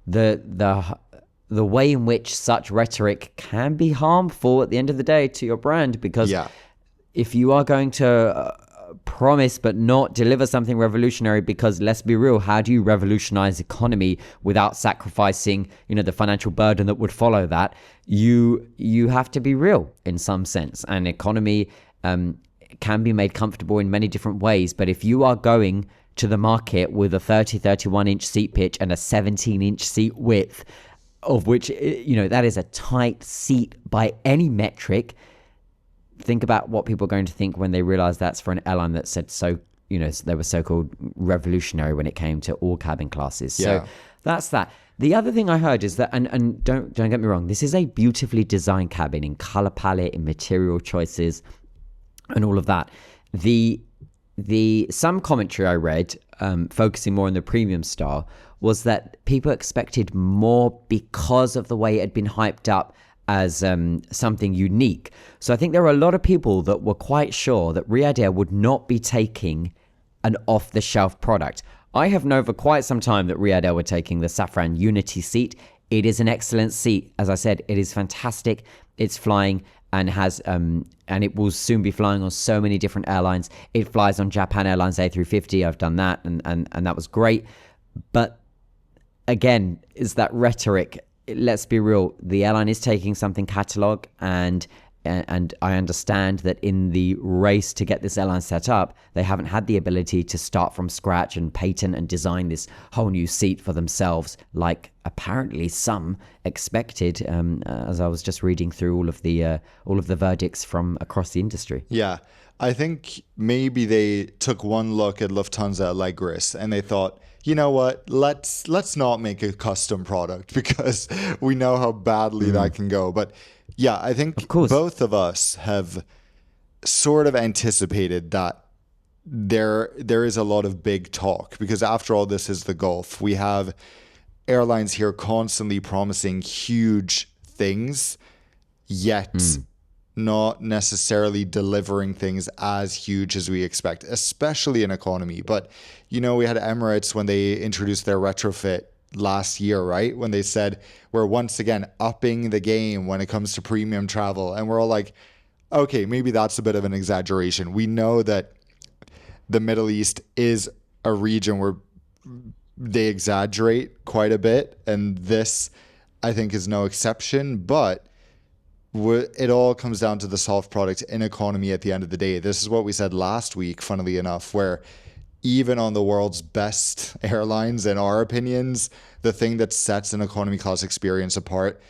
the way in which such rhetoric can be harmful at the end of the day to your brand, because if you are going to promise but not deliver something revolutionary, because let's be real, how do you revolutionize economy without sacrificing the financial burden that would follow that? You have to be real in some sense, and economy can be made comfortable in many different ways. But if you are going to the market with a 31-inch seat pitch and a 17-inch seat width, of which, that is a tight seat by any metric, think about what people are going to think when they realize that's for an airline that said so, they were so-called revolutionary when it came to all cabin classes. So that's that. The other thing I heard is that, and don't get me wrong, this is a beautifully designed cabin in color palette, in material choices, and all of that. The some commentary I read, focusing more on the premium style, was that people expected more because of the way it had been hyped up as something unique. So I think there were a lot of people that were quite sure that Riyadh Air would not be taking an off-the-shelf product. I have known for quite some time that Riyadh Air were taking the Safran Unity seat. It is an excellent seat. As I said, it is fantastic. It's flying and has and it will soon be flying on so many different airlines. It flies on Japan Airlines A380. I've done that, and that was great. But again, is that rhetoric? Let's be real. The airline is taking something catalog, and I understand that in the race to get this airline set up, they haven't had the ability to start from scratch and patent and design this whole new seat for themselves, like apparently some expected. As I was just reading through all of the verdicts from across the industry. Yeah, I think maybe they took one look at Lufthansa Allegris and they thought, you know what, let's not make a custom product because we know how badly that can go. But yeah, I think both of us have sort of anticipated that there is a lot of big talk because after all, this is the Gulf. We have airlines here constantly promising huge things, yet not necessarily delivering things as huge as we expect, especially in economy. But, you know, we had Emirates when they introduced their retrofit last year, right? When they said, we're once again upping the game when it comes to premium travel. And we're all like, okay, maybe that's a bit of an exaggeration. We know that the Middle East is a region where they exaggerate quite a bit. And this, I think, is no exception. But it all comes down to the soft product in economy at the end of the day. This is what we said last week, funnily enough, where even on the world's best airlines, in our opinions, the thing that sets an economy class experience apart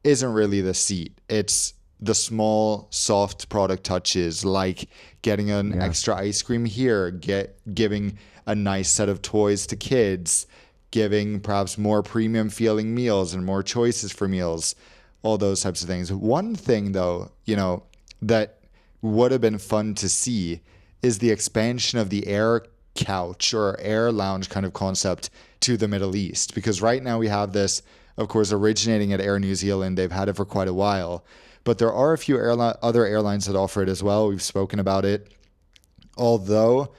isn't really the seat. It's the small, soft product touches, like getting an extra ice cream here, giving a nice set of toys to kids, giving perhaps more premium feeling meals and more choices for meals, all those types of things. One thing, though, you know, that would have been fun to see is the expansion of the air couch or air lounge kind of concept to the Middle East, because right now we have this, of course, originating at Air New Zealand. They've had it for quite a while, but there are a few other airlines that offer it as well. We've spoken about it. Although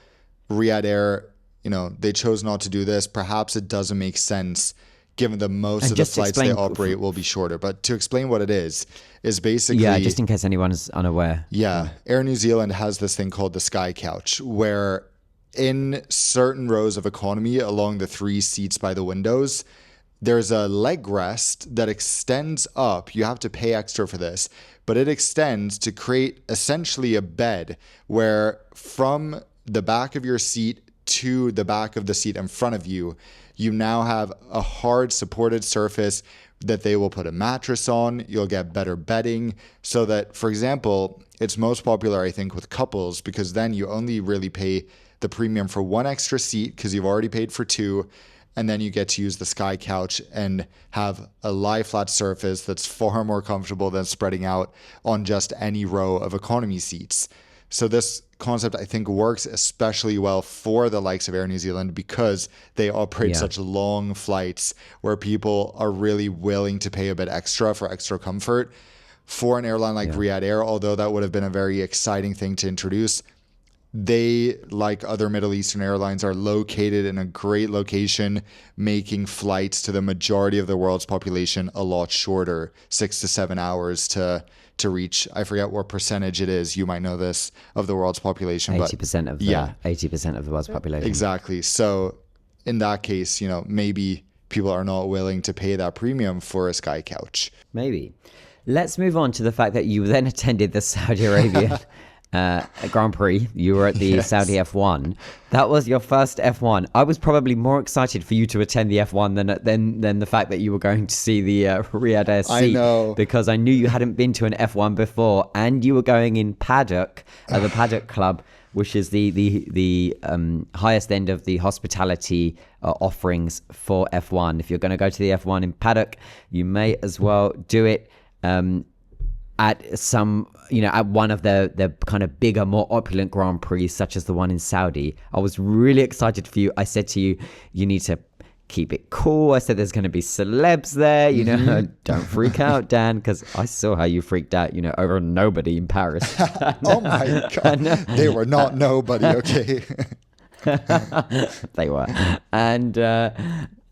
Riyadh Air, you know, they chose not to do this. Perhaps it doesn't make sense given that most of the flights they operate will be shorter. But to explain what it is basically... Yeah, just in case anyone's unaware. Yeah, Air New Zealand has this thing called the Sky Couch, where in certain rows of economy along the 3 seats by the windows, there's a leg rest that extends up. You have to pay extra for this, but it extends to create essentially a bed where from the back of your seat to the back of the seat in front of you, you now have a hard supported surface that they will put a mattress on. You'll get better bedding so that, for example, it's most popular, I think, with couples because then you only really pay the premium for 1 extra seat because you've already paid for 2. And then you get to use the Sky Couch and have a lie flat surface that's far more comfortable than spreading out on just any row of economy seats. So this concept, I think, works especially well for the likes of Air New Zealand because they operate such long flights where people are really willing to pay a bit extra for extra comfort. For an airline like Riyadh Air, although that would have been a very exciting thing to introduce, they, like other Middle Eastern airlines, are located in a great location, making flights to the majority of the world's population a lot shorter, 6 to 7 hours to reach. I forget what percentage it is. You might know this, of the world's population. 80% of 80% of the world's population. Exactly. So in that case, you know, maybe people are not willing to pay that premium for a Sky Couch. Maybe. Let's move on to the fact that you then attended the Saudi Arabian Grand Prix. You were at the Saudi F1. That was your first F1. I was probably more excited for you to attend the F1 than the fact that you were going to see the Riyadh Air seat. I know. Because I knew you hadn't been to an F1 before, and you were going in Paddock, the Paddock Club, which is the highest end of the hospitality offerings for F1. If you're going to go to the F1 in Paddock, you may as well do it. at some, at one of the kind of bigger, more opulent Grand Prix, such as the one in Saudi. I was really excited for you. I said to you, you need to keep it cool. I said there's going to be celebs there, don't freak out, Dan, because I saw how you freaked out, over nobody in Paris. Oh my God. They were not nobody, okay? They were.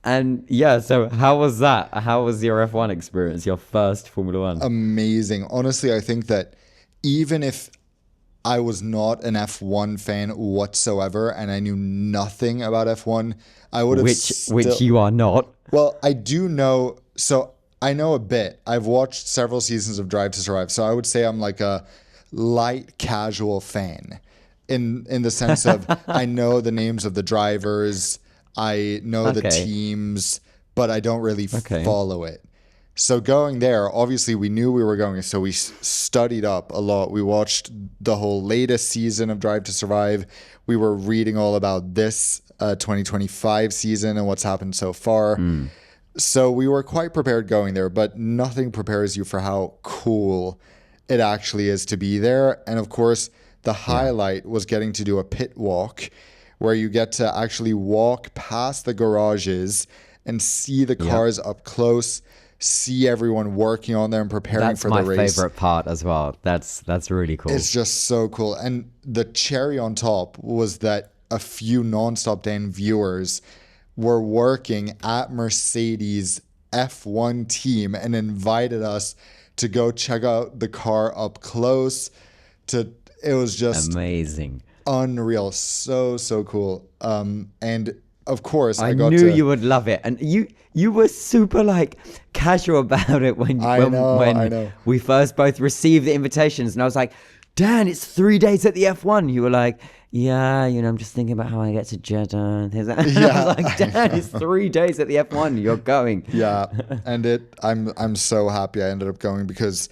And yeah, so how was that? How was your F1 experience, your first Formula One? Amazing. Honestly, I think that even if I was not an F1 fan whatsoever and I knew nothing about F1, I would have which you are not. Well, I do know. So I know a bit. I've watched several seasons of Drive to Survive. So I would say I'm like a light casual fan in the sense of I know the names of the drivers. I know the teams, but I don't really follow it. So going there, obviously we knew we were going, so we studied up a lot. We watched the whole latest season of Drive to Survive. We were reading all about this 2025 season and what's happened so far. So we were quite prepared going there, but nothing prepares you for how cool it actually is to be there. And of course, the highlight was getting to do a pit walk where you get to actually walk past the garages and see the cars up close, see everyone working on them, preparing for the race. That's my favorite part as well. That's really cool. It's just so cool. And the cherry on top was that a few Nonstop Dan viewers were working at Mercedes F1 team and invited us to go check out the car up close. It was just amazing. Unreal. So cool. And of course I knew you would love it. And you were super casual about it when we first both received the invitations, and I was like, Dan, it's 3 days at the F1. You were like, yeah, I'm just thinking about how I get to Jeddah and things like that. And I was like, Dan, it's 3 days at the F1. You're going. Yeah. And I'm so happy I ended up going because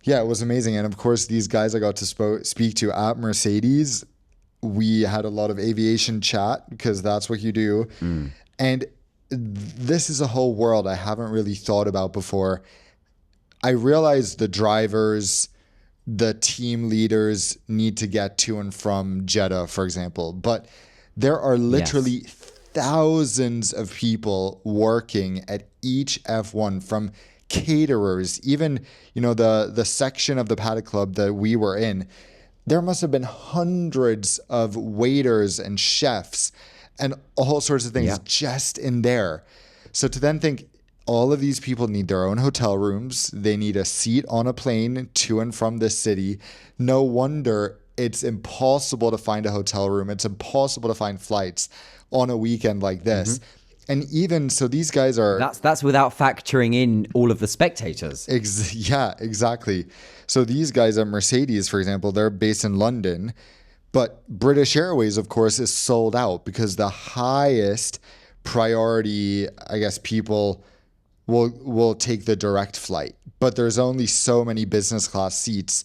it was amazing. And of course, these guys I got to speak to at Mercedes, we had a lot of aviation chat because that's what you do. And this is a whole world I haven't really thought about before. I realized the drivers, the team leaders need to get to and from Jeddah, for example. But there are literally thousands of people working at each F1, from caterers, even, the section of the Paddock Club that we were in. There must have been hundreds of waiters and chefs and all sorts of things just in there. So to then think all of these people need their own hotel rooms. They need a seat on a plane to and from this city. No wonder it's impossible to find a hotel room. It's impossible to find flights on a weekend like this. And even so, these guys are... That's without factoring in all of the spectators. Exactly. So these guys at Mercedes, for example, they're based in London. But British Airways, of course, is sold out because the highest priority, I guess, people will take the direct flight. But there's only so many business class seats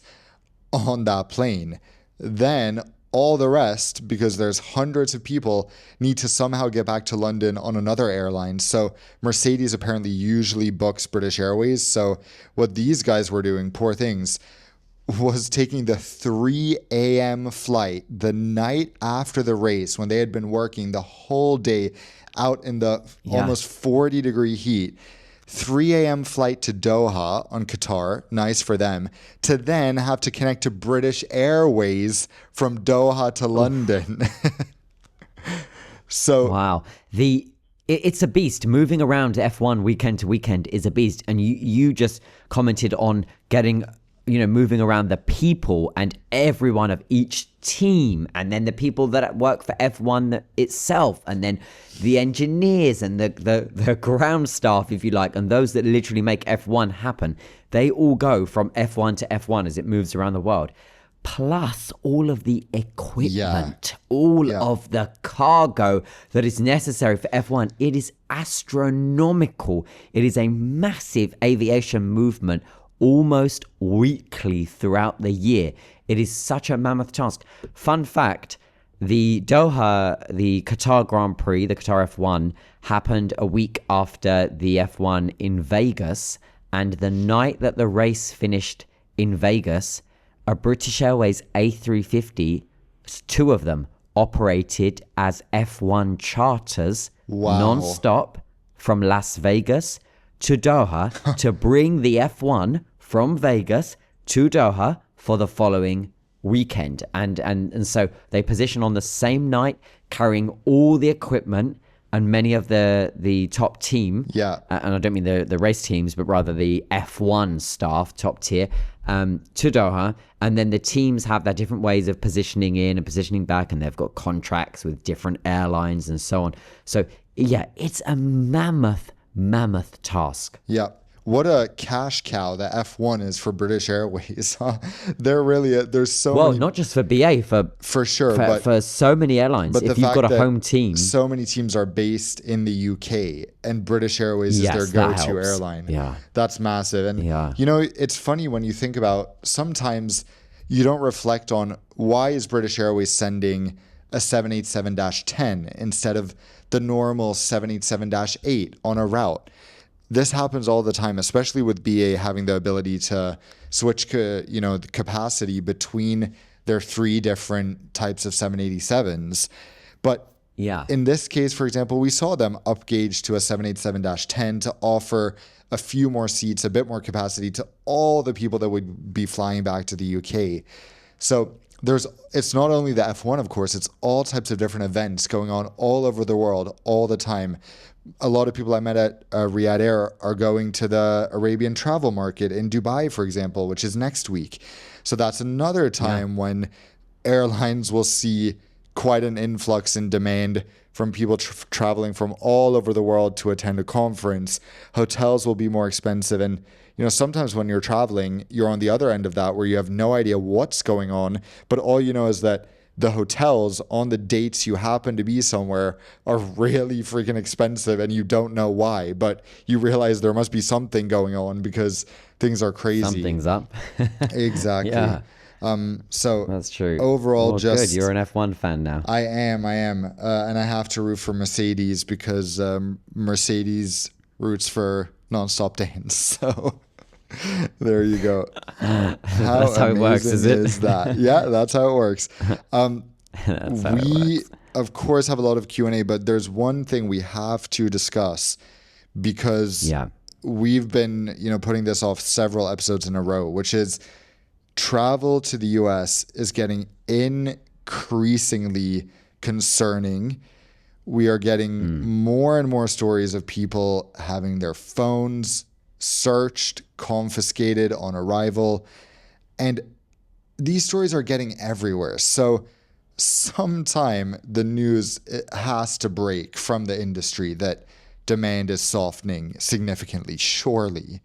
on that plane. Then all the rest, because there's hundreds of people, need to somehow get back to London on another airline. So Mercedes apparently usually books British Airways. So what these guys were doing, poor things, was taking the 3 a.m. flight the night after the race when they had been working the whole day out in the almost 40-degree heat. 3 a.m. flight to Doha on Qatar, nice for them, to then have to connect to British Airways from Doha to London. So wow, it's a beast. Moving around F1 weekend to weekend is a beast. And you just commented on getting, moving around the people and everyone of each team, and then the people that work for F1 itself, and then the engineers and the ground staff, if you like, and those that literally make F1 happen. They all go from F1 to F1 as it moves around the world. Plus all of the equipment, of the cargo that is necessary for F1. It is astronomical. It is a massive aviation movement almost weekly throughout the year. It is such a mammoth task. Fun fact, the Qatar Grand Prix, the Qatar F1, happened a week after the F1 in Vegas. And the night that the race finished in Vegas, a British Airways A350, 2 of them operated as F1 charters non-stop from Las Vegas to Doha to bring the F1 from Vegas to Doha for the following weekend. And so they position on the same night, carrying all the equipment and many of the top team. Yeah. And I don't mean the race teams, but rather the F1 staff, top tier, to Doha. And then the teams have their different ways of positioning in and positioning back, and they've got contracts with different airlines and so on. So yeah, it's a mammoth task. Yeah. What a cash cow that F1 is for British Airways. They're really, there's so many. Well, not just for BA, for sure, but for so many airlines. But if you've got a home team. So many teams are based in the UK, and British Airways is their go-to airline. Yeah. That's massive. And, you know, it's funny when you think about, sometimes you don't reflect on why is British Airways sending a 787-10 instead of the normal 787-8 on a route. This happens all the time, especially with BA having the ability to switch, the capacity between their 3 different types of 787s. But in this case, for example, we saw them upgauge to a 787-10 to offer a few more seats, a bit more capacity to all the people that would be flying back to the UK. So it's not only the F1, of course, it's all types of different events going on all over the world all the time. A lot of people I met at Riyadh Air are going to the Arabian travel market in Dubai, for example, which is next week. So that's another time when airlines will see quite an influx in demand from people traveling from all over the world to attend a conference. Hotels will be more expensive. And, sometimes when you're traveling, you're on the other end of that where you have no idea what's going on. But all you know is that the hotels on the dates you happen to be somewhere are really freaking expensive, and you don't know why, but you realize there must be something going on because things are crazy. Something's up. Exactly. Yeah. So that's true. Overall, good. You're an F1 fan now. I am. And I have to root for Mercedes because Mercedes roots for Nonstop Dan. So there you go. That's how it works, is it? Is that? Yeah, that's how it works. We, of course, have a lot of Q&A, but there's one thing we have to discuss because we've been, putting this off several episodes in a row, which is travel to the US is getting increasingly concerning. We are getting more and more stories of people having their phones searched, confiscated on arrival. And these stories are getting everywhere. So sometime the news has to break from the industry that demand is softening significantly, surely.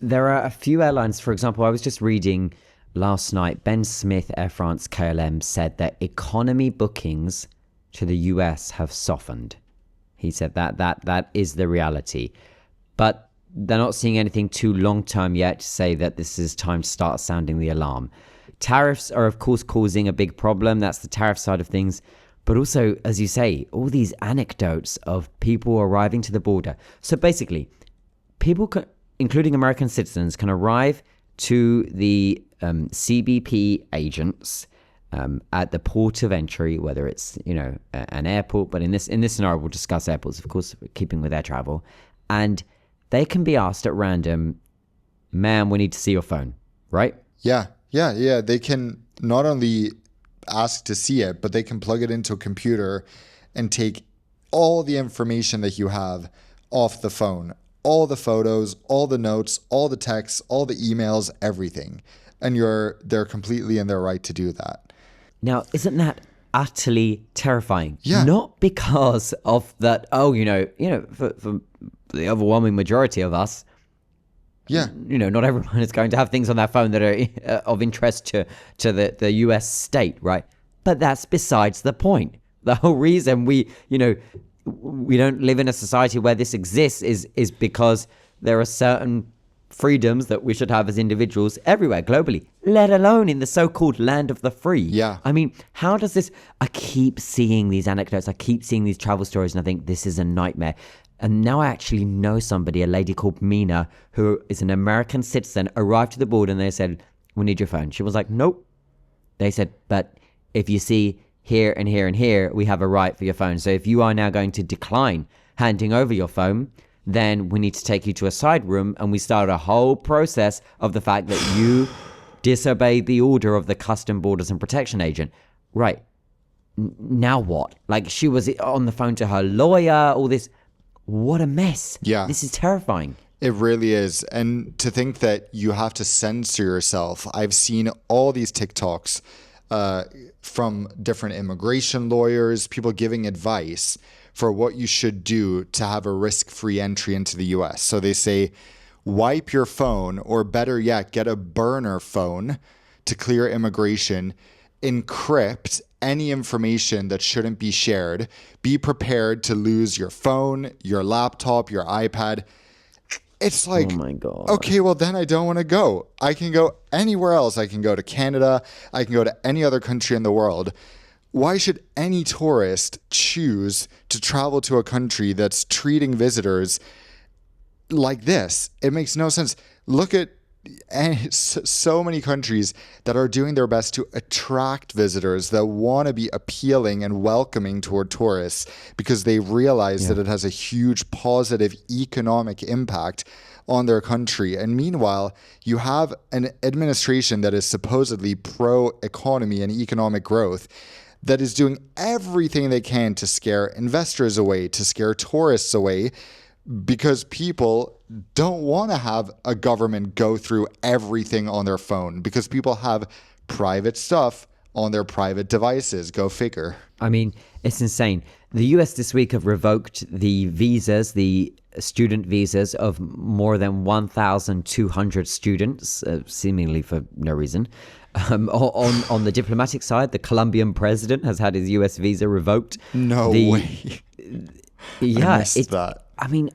There are a few airlines, for example, I was just reading last night, Ben Smith, Air France KLM, said that economy bookings to the US have softened. He said that is the reality. But they're not seeing anything too long-term yet to say that this is time to start sounding the alarm. Tariffs are, of course, causing a big problem. That's the tariff side of things. But also, as you say, all these anecdotes of people arriving to the border. So basically, people, including American citizens, can arrive to the CBP agents at the port of entry, whether it's an airport, but in this scenario we'll discuss airports, of course, keeping with air travel, and they can be asked at random, "Ma'am, we need to see your phone," right? Yeah. They can not only ask to see it, but they can plug it into a computer and take all the information that you have off the phone, all the photos, all the notes, all the texts, all the emails, everything. And they're completely in their right to do that. Now, isn't that utterly terrifying? Yeah. Not because of that, for the overwhelming majority of us, not everyone is going to have things on their phone that are of interest to the US state, right? But that's besides the point. The whole reason we don't live in a society where this exists is because there are certain freedoms that we should have as individuals everywhere globally, let alone in the so-called land of the free. Yeah. I mean, how does this... I keep seeing these anecdotes. I keep seeing these travel stories, and I think this is a nightmare. And now I actually know somebody, a lady called Mina, who is an American citizen, arrived to the border and they said, we need your phone. She was like, nope. They said, but if you see here and here and here, we have a right for your phone. So if you are now going to decline handing over your phone, then we need to take you to a side room. And we started a whole process of the fact that you disobeyed the order of the Custom Borders and Protection agent. Right. Now what? Like, she was on the phone to her lawyer, all this. What a mess. Yeah. This is terrifying. It really is. And to think that you have to censor yourself. I've seen all these TikToks from different immigration lawyers, people giving advice for what you should do to have a risk-free entry into the US. So they say, wipe your phone, or better yet, get a burner phone to clear immigration, encrypt any information that shouldn't be shared, be prepared to lose your phone, your laptop, your iPad. It's like, oh my God. Okay, well then I don't want to go. I can go anywhere else. I can go to Canada. I can go to any other country in the world. Why should any tourist choose to travel to a country that's treating visitors like this? It makes no sense. Look at so many countries that are doing their best to attract visitors, that want to be appealing and welcoming toward tourists because they realize that it has a huge positive economic impact on their country. And meanwhile, you have an administration that is supposedly pro-economy and economic growth that is doing everything they can to scare investors away, to scare tourists away, because people don't want to have a government go through everything on their phone, because people have private stuff on their private devices. Go figure. I mean, it's insane. The US this week have revoked the visas, the student visas of more than 1,200 students, seemingly for no reason. On the diplomatic side, the Colombian president has had his US visa revoked. No way. Yeah, I missed that. I mean,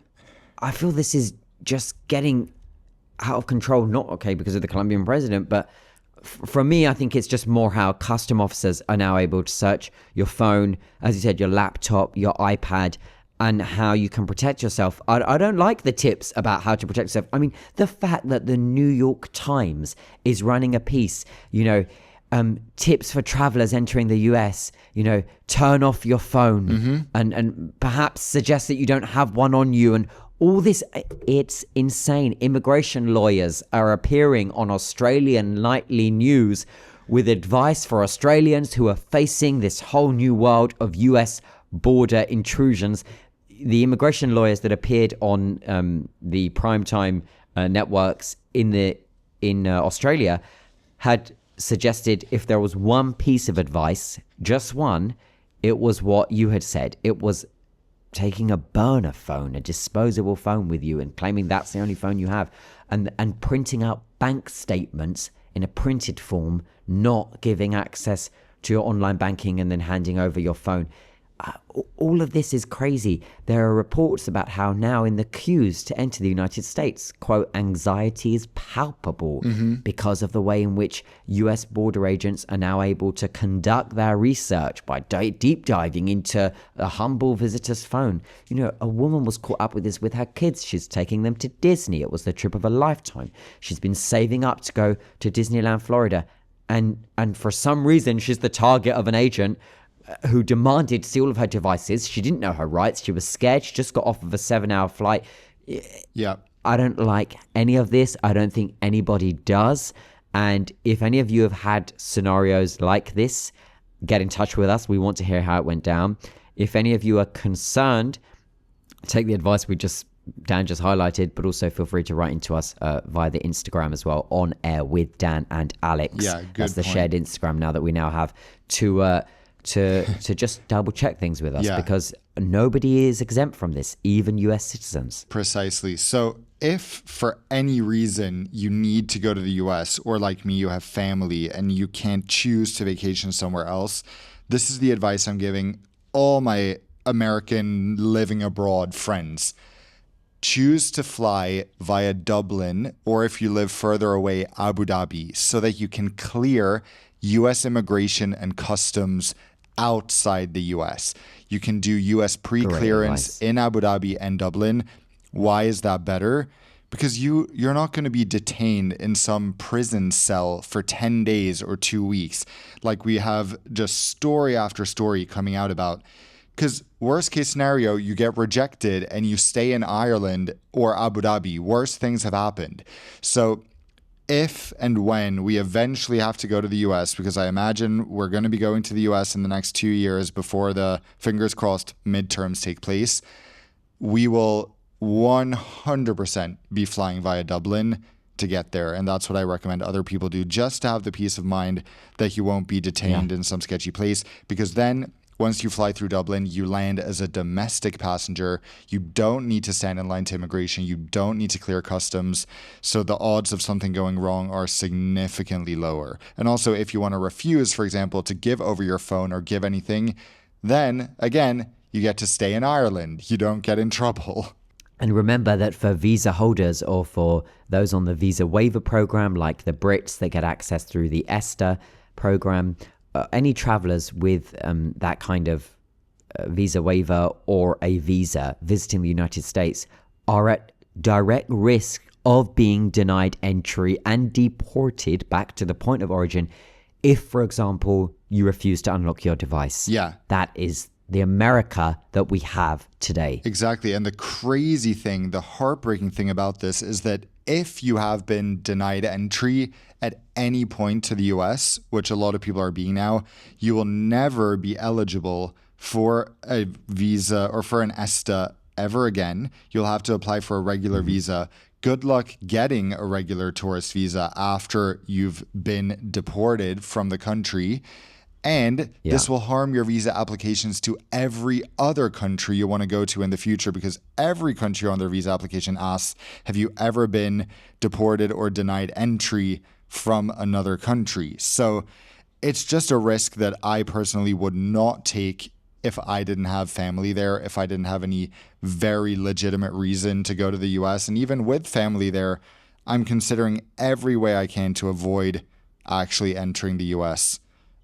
I feel this is just getting out of control. Not okay because of the Colombian president, but for me, I think it's just more how custom officers are now able to search your phone, as you said, your laptop, your iPad, and how you can protect yourself. I don't like the tips about how to protect yourself. I mean, the fact that the New York Times is running a piece, tips for travelers entering the US, turn off your phone and perhaps suggest that you don't have one on you, and all this. It's insane. Immigration lawyers are appearing on Australian nightly news with advice for Australians who are facing this whole new world of US border intrusions. The immigration lawyers that appeared on the primetime networks in Australia had suggested, if there was one piece of advice, just one, it was what you had said. It was taking a burner phone, a disposable phone with you, and claiming that's the only phone you have, and printing out bank statements in a printed form, not giving access to your online banking, and then handing over your phone. All of this is crazy. There are reports about how now in the queues to enter the United States, quote, anxiety is palpable because of the way in which US border agents are now able to conduct their research by deep diving into a humble visitor's phone. A woman was caught up with this with her kids. She's taking them to Disney. It was the trip of a lifetime. She's been saving up to go to Disneyland, Florida. And for some reason, she's the target of an agent who demanded to see all of her devices. She didn't know her rights. She was scared. She just got off of a 7-hour flight. Yeah. I don't like any of this. I don't think anybody does. And if any of you have had scenarios like this, get in touch with us. We want to hear how it went down. If any of you are concerned, take the advice Dan just highlighted, but also feel free to write into us via the Instagram as well, On Air with Dan and Alex. Yeah, good That's the point. shared Instagram now that we now have to just double check things with us, because nobody is exempt from this, even US citizens. Precisely. So if for any reason you need to go to the US, or like me, you have family and you can't choose to vacation somewhere else, this is the advice I'm giving all my American living abroad friends. Choose to fly via Dublin, or if you live further away, Abu Dhabi, so that you can clear US immigration and customs outside the US. You can do US pre-clearance in Abu Dhabi and Dublin. Why is that better? because you're not going to be detained in some prison cell for 10 days or 2 weeks. Like we have just story after story coming out about. Because worst case scenario, you get rejected and you stay in Ireland or Abu Dhabi. Worse things have happened. So if and when we eventually have to go to the US, because I imagine we're going to be going to the US in the next 2 years before the, fingers crossed, midterms take place, we will 100% be flying via Dublin to get there. And that's what I recommend other people do, just to have the peace of mind that you won't be detained in some sketchy place. Because then once you fly through Dublin, you land as a domestic passenger. You don't need to stand in line to immigration. You don't need to clear customs. So the odds of something going wrong are significantly lower. And also, if you want to refuse, for example, to give over your phone or give anything, then again, you get to stay in Ireland. You don't get in trouble. And remember that for visa holders or for those on the visa waiver program, like the Brits, they get access through the ESTA program. Any travelers with that kind of visa waiver or a visa visiting the United States are at direct risk of being denied entry and deported back to the point of origin if, for example, you refuse to unlock your device. Yeah. That is the America that we have today. Exactly. And the crazy thing, the heartbreaking thing about this is that if you have been denied entry at any point to the US, which a lot of people are being now, you will never be eligible for a visa or for an ESTA ever again. You'll have to apply for a regular visa. Good luck getting a regular tourist visa after you've been deported from the country. And this will harm your visa applications to every other country you want to go to in the future, because every country on their visa application asks, have you ever been deported or denied entry from another country? So it's just a risk that I personally would not take if I didn't have family there, if I didn't have any very legitimate reason to go to the US. And even with family there, I'm considering every way I can to avoid actually entering the US.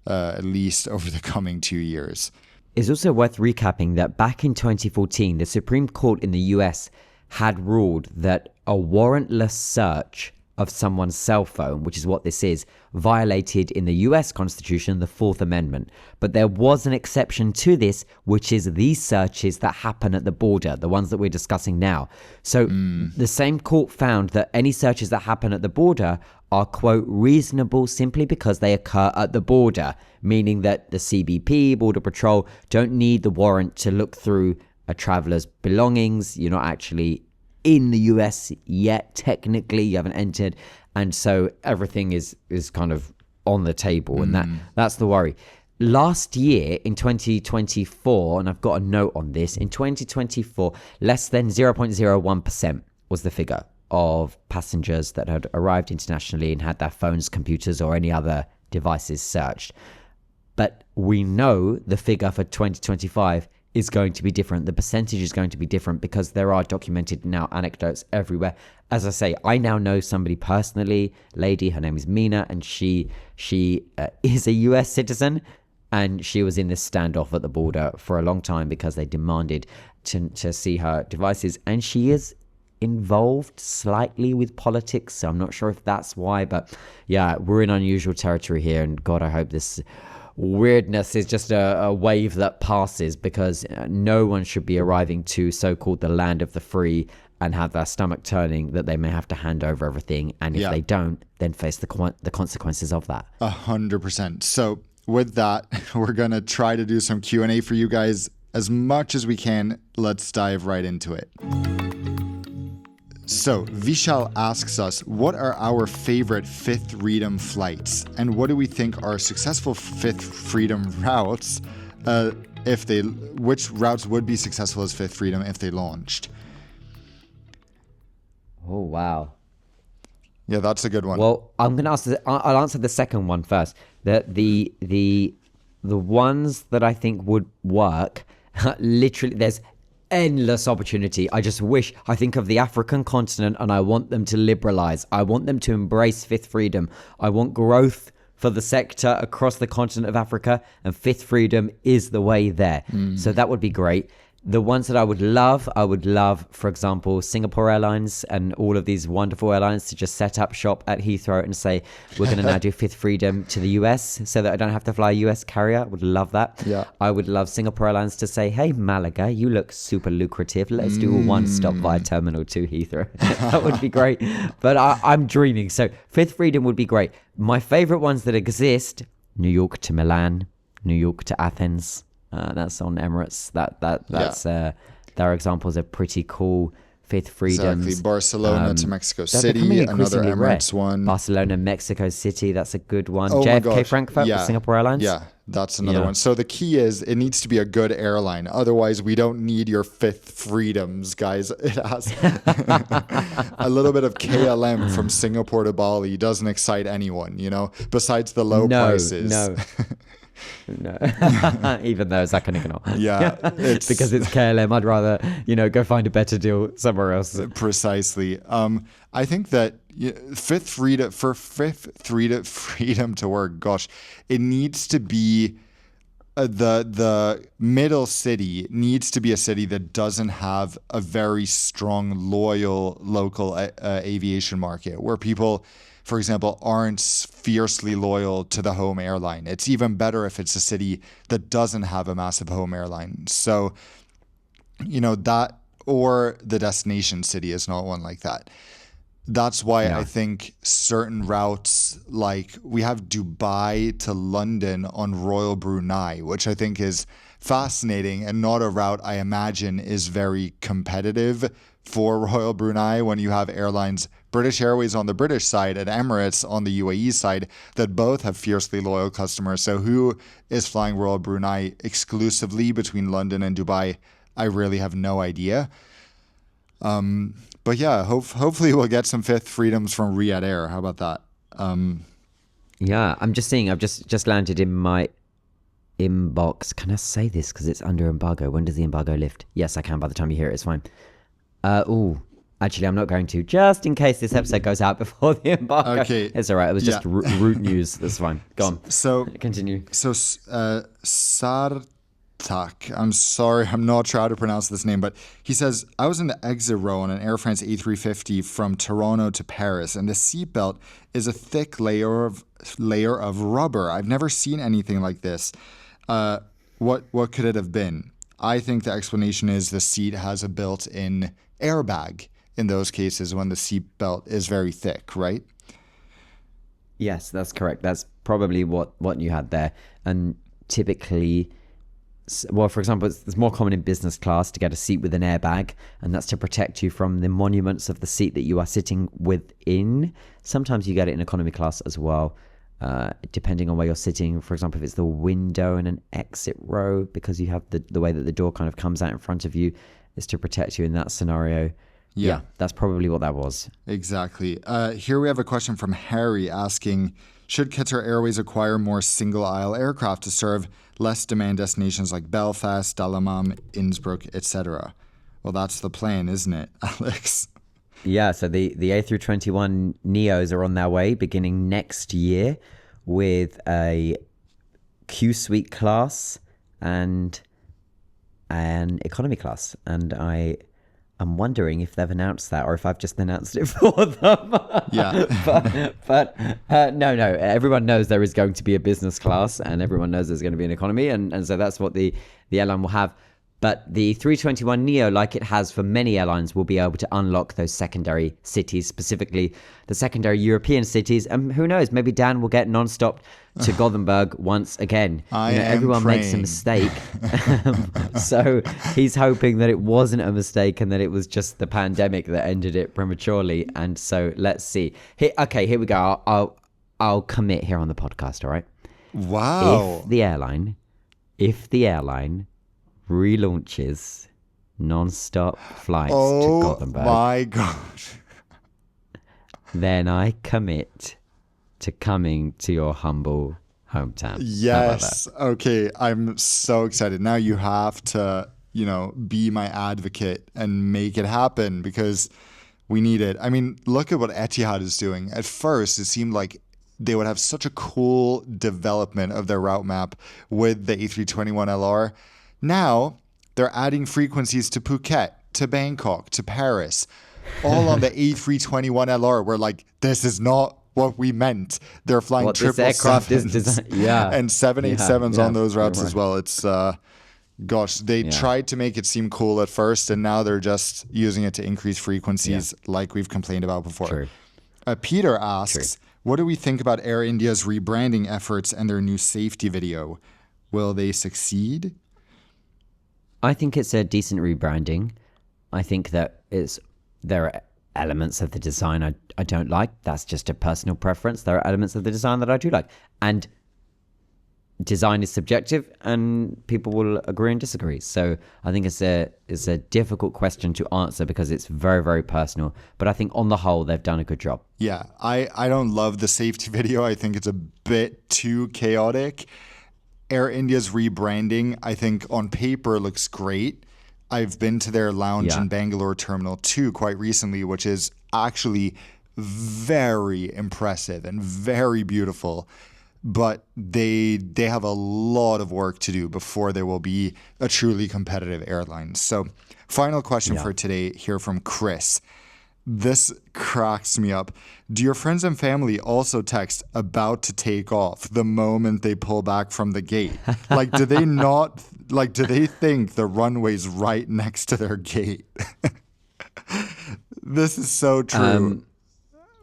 At least over the coming 2 years. It's also worth recapping that back in 2014, the Supreme Court in the US had ruled that a warrantless search of someone's cell phone, which is what this is, violated in the US Constitution the Fourth Amendment. But there was an exception to this, which is these searches that happen at the border, the ones that we're discussing now. So the same court found that any searches that happen at the border are, quote, reasonable simply because they occur at the border, meaning that the CBP, Border Patrol, don't need the warrant to look through a traveler's belongings. You're not actually in the US yet, technically, you haven't entered, and so everything is kind of on the table, and that's the worry. Last year in 2024, and I've got a note on this, in 2024, less than 0.01% was the figure of passengers that had arrived internationally and had their phones, computers, or any other devices searched. But we know the figure for 2025 is going to be different. The percentage is going to be different because there are documented now anecdotes everywhere. As I say, I now know somebody personally, lady, her name is Mina, and she is a US citizen, and she was in this standoff at the border for a long time because they demanded to see her devices, and she is involved slightly with politics, so I'm not sure if that's why, but yeah, we're in unusual territory here, and God, I hope this weirdness is just a wave that passes, because no one should be arriving to so-called the land of the free and have their stomach turning that they may have to hand over everything, and if they don't, then face the consequences of that. 100%. So with that, we're gonna try to do some Q&A for you guys as much as we can. Let's dive right into it. So, Vishal asks us, what are our favorite Fifth Freedom flights? And what do we think are successful Fifth Freedom routes, which routes would be successful as Fifth Freedom if they launched? Oh, wow. Yeah, that's a good one. Well, I'm going to I'll answer the second one first. The ones that I think would work, literally, there's endless opportunity. I think of the African continent and I want them to liberalize. I want them to embrace Fifth Freedom. I want growth for the sector across the continent of Africa, and Fifth Freedom is the way there. So that would be great. The ones that I would love, for example, Singapore Airlines and all of these wonderful airlines to just set up shop at Heathrow and say, we're going to now do fifth freedom to the US so that I don't have to fly a US carrier. I would love that. Yeah. I would love Singapore Airlines to say, hey, Malaga, you look super lucrative. Let's do a one-stop via Terminal 2 Heathrow. That would be great. But I'm dreaming. So fifth freedom would be great. My favorite ones that exist, New York to Milan, New York to Athens. That's on Emirates. That's there are examples of pretty cool fifth freedoms. Exactly. Barcelona to Mexico City, another Emirates one. Barcelona, Mexico City, that's a good one. Oh JFK Frankfurt with Singapore Airlines. Yeah, that's another one. So the key is it needs to be a good airline. Otherwise, we don't need your fifth freedoms, guys. It has a little bit of KLM from Singapore to Bali doesn't excite anyone, besides the low prices. No, even those I can ignore. Yeah, because it's KLM. I'd rather go find a better deal somewhere else. Precisely. I think that fifth freedom to work. Gosh, it needs to be the middle city needs to be a city that doesn't have a very strong, loyal local aviation market where people, for example, aren't fiercely loyal to the home airline. It's even better if it's a city that doesn't have a massive home airline. So, that or the destination city is not one like that. That's why I think certain routes, like we have Dubai to London on Royal Brunei, which I think is fascinating and not a route I imagine is very competitive for Royal Brunei when you have airlines, British Airways on the British side and Emirates on the UAE side, that both have fiercely loyal customers. So who is flying Royal Brunei exclusively between London and Dubai? I really have no idea. But yeah, hopefully we'll get some fifth freedoms from Riyadh Air. How about that? Yeah, I'm just seeing, I've just landed in my inbox. Can I say this? Because it's under embargo. When does the embargo lift? Yes, I can. By the time you hear it, it's fine. Actually, I'm not going to, just in case this episode goes out before the embargo. Okay. It's all right. It was just root news. That's fine. Go on. So continue. So Sartak, I'm sorry, I'm not sure how to pronounce this name, but he says, I was in the exit row on an Air France A350 from Toronto to Paris, and the seatbelt is a thick layer of rubber. I've never seen anything like this. What could it have been? I think the explanation is the seat has a built-in airbag in those cases when the seatbelt is very thick, right? Yes, that's correct. That's probably what you had there. And typically, well, for example, it's more common in business class to get a seat with an airbag, and that's to protect you from the monuments of the seat that you are sitting within. Sometimes you get it in economy class as well, depending on where you're sitting. For example, if it's the window in an exit row, because you have the way that the door kind of comes out in front of you, is to protect you in that scenario. Yeah, that's probably what that was. Exactly. Here we have a question from Harry asking, should Qatar Airways acquire more single-aisle aircraft to serve less demand destinations like Belfast, Dalamam, Innsbruck, etc.? Well, that's the plan, isn't it, Alex? Yeah, so the A321 Neos are on their way beginning next year with a Q Suite class and an economy class. And I'm wondering if they've announced that or if I've just announced it for them. Yeah. but no. Everyone knows there is going to be a business class and everyone knows there's going to be an economy. And so that's what the airline will have. But the 321 Neo, like it has for many airlines, will be able to unlock those secondary cities, specifically the secondary European cities. And who knows, maybe Dan will get Nonstop to Gothenburg once again. Everyone makes a mistake. So he's hoping that it wasn't a mistake and that it was just the pandemic that ended it prematurely. And so let's see. Here we go. I'll commit here on the podcast, all right? Wow. If the airline relaunches non-stop flights to Gothenburg. Oh my gosh. Then I commit to coming to your humble hometown. Yes. Okay. I'm so excited. Now you have to, be my advocate and make it happen because we need it. I mean, look at what Etihad is doing. At first, it seemed like they would have such a cool development of their route map with the A321LR. Now, They're adding frequencies to Phuket, to Bangkok, to Paris, all on the A321LR. We're like, this is not what we meant. They're flying What this aircraft is designed, and 787s on those routes as well. It's they Yeah. tried to make it seem cool at first, and now they're just using it to increase frequencies, like we've complained about before. True. Peter asks, what do we think about Air India's rebranding efforts and their new safety video? Will they succeed? I think it's a decent rebranding. I think that there are elements of the design I don't like. That's just a personal preference. There are elements of the design that I do like. And design is subjective, and people will agree and disagree. So I think it's a difficult question to answer because it's very, very personal. But I think on the whole, they've done a good job. Yeah, I don't love the safety video. I think it's a bit too chaotic. Air India's rebranding, I think on paper looks great. I've been to their lounge in Bangalore Terminal 2 quite recently, which is actually very impressive and very beautiful. But they have a lot of work to do before there will be a truly competitive airline. So final question for today here from Chris. This cracks me up. Do your friends and family also text about to take off the moment they pull back from the gate? Like, do they not, like, do they think the runway's right next to their gate? This is so true.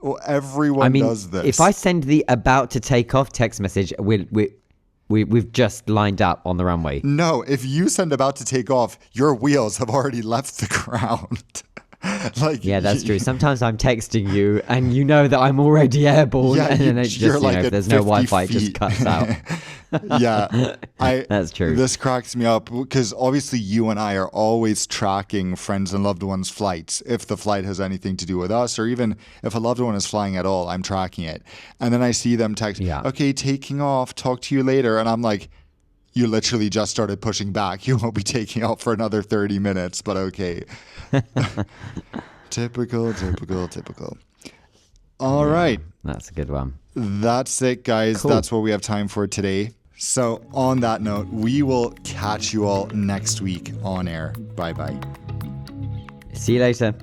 Well, everyone does this. If I send the about to take off text message, we've just lined up on the runway. No, if you send about to take off, your wheels have already left the ground. Yeah, that's true. Sometimes I'm texting you and you know that I'm already airborne, and then it just, if there's no Wi-Fi, it just cuts out. Yeah, that's true. This cracks me up because obviously you and I are always tracking friends and loved ones' flights. If the flight has anything to do with us, or even if a loved one is flying at all, I'm tracking it. And then I see them text, okay, taking off, talk to you later. And I'm like, you literally just started pushing back. You won't be taking off for another 30 minutes, but okay. Typical. All right. That's a good one. That's it, guys. Cool. That's what we have time for today. So on that note, we will catch you all next week on air. Bye-bye. See you later.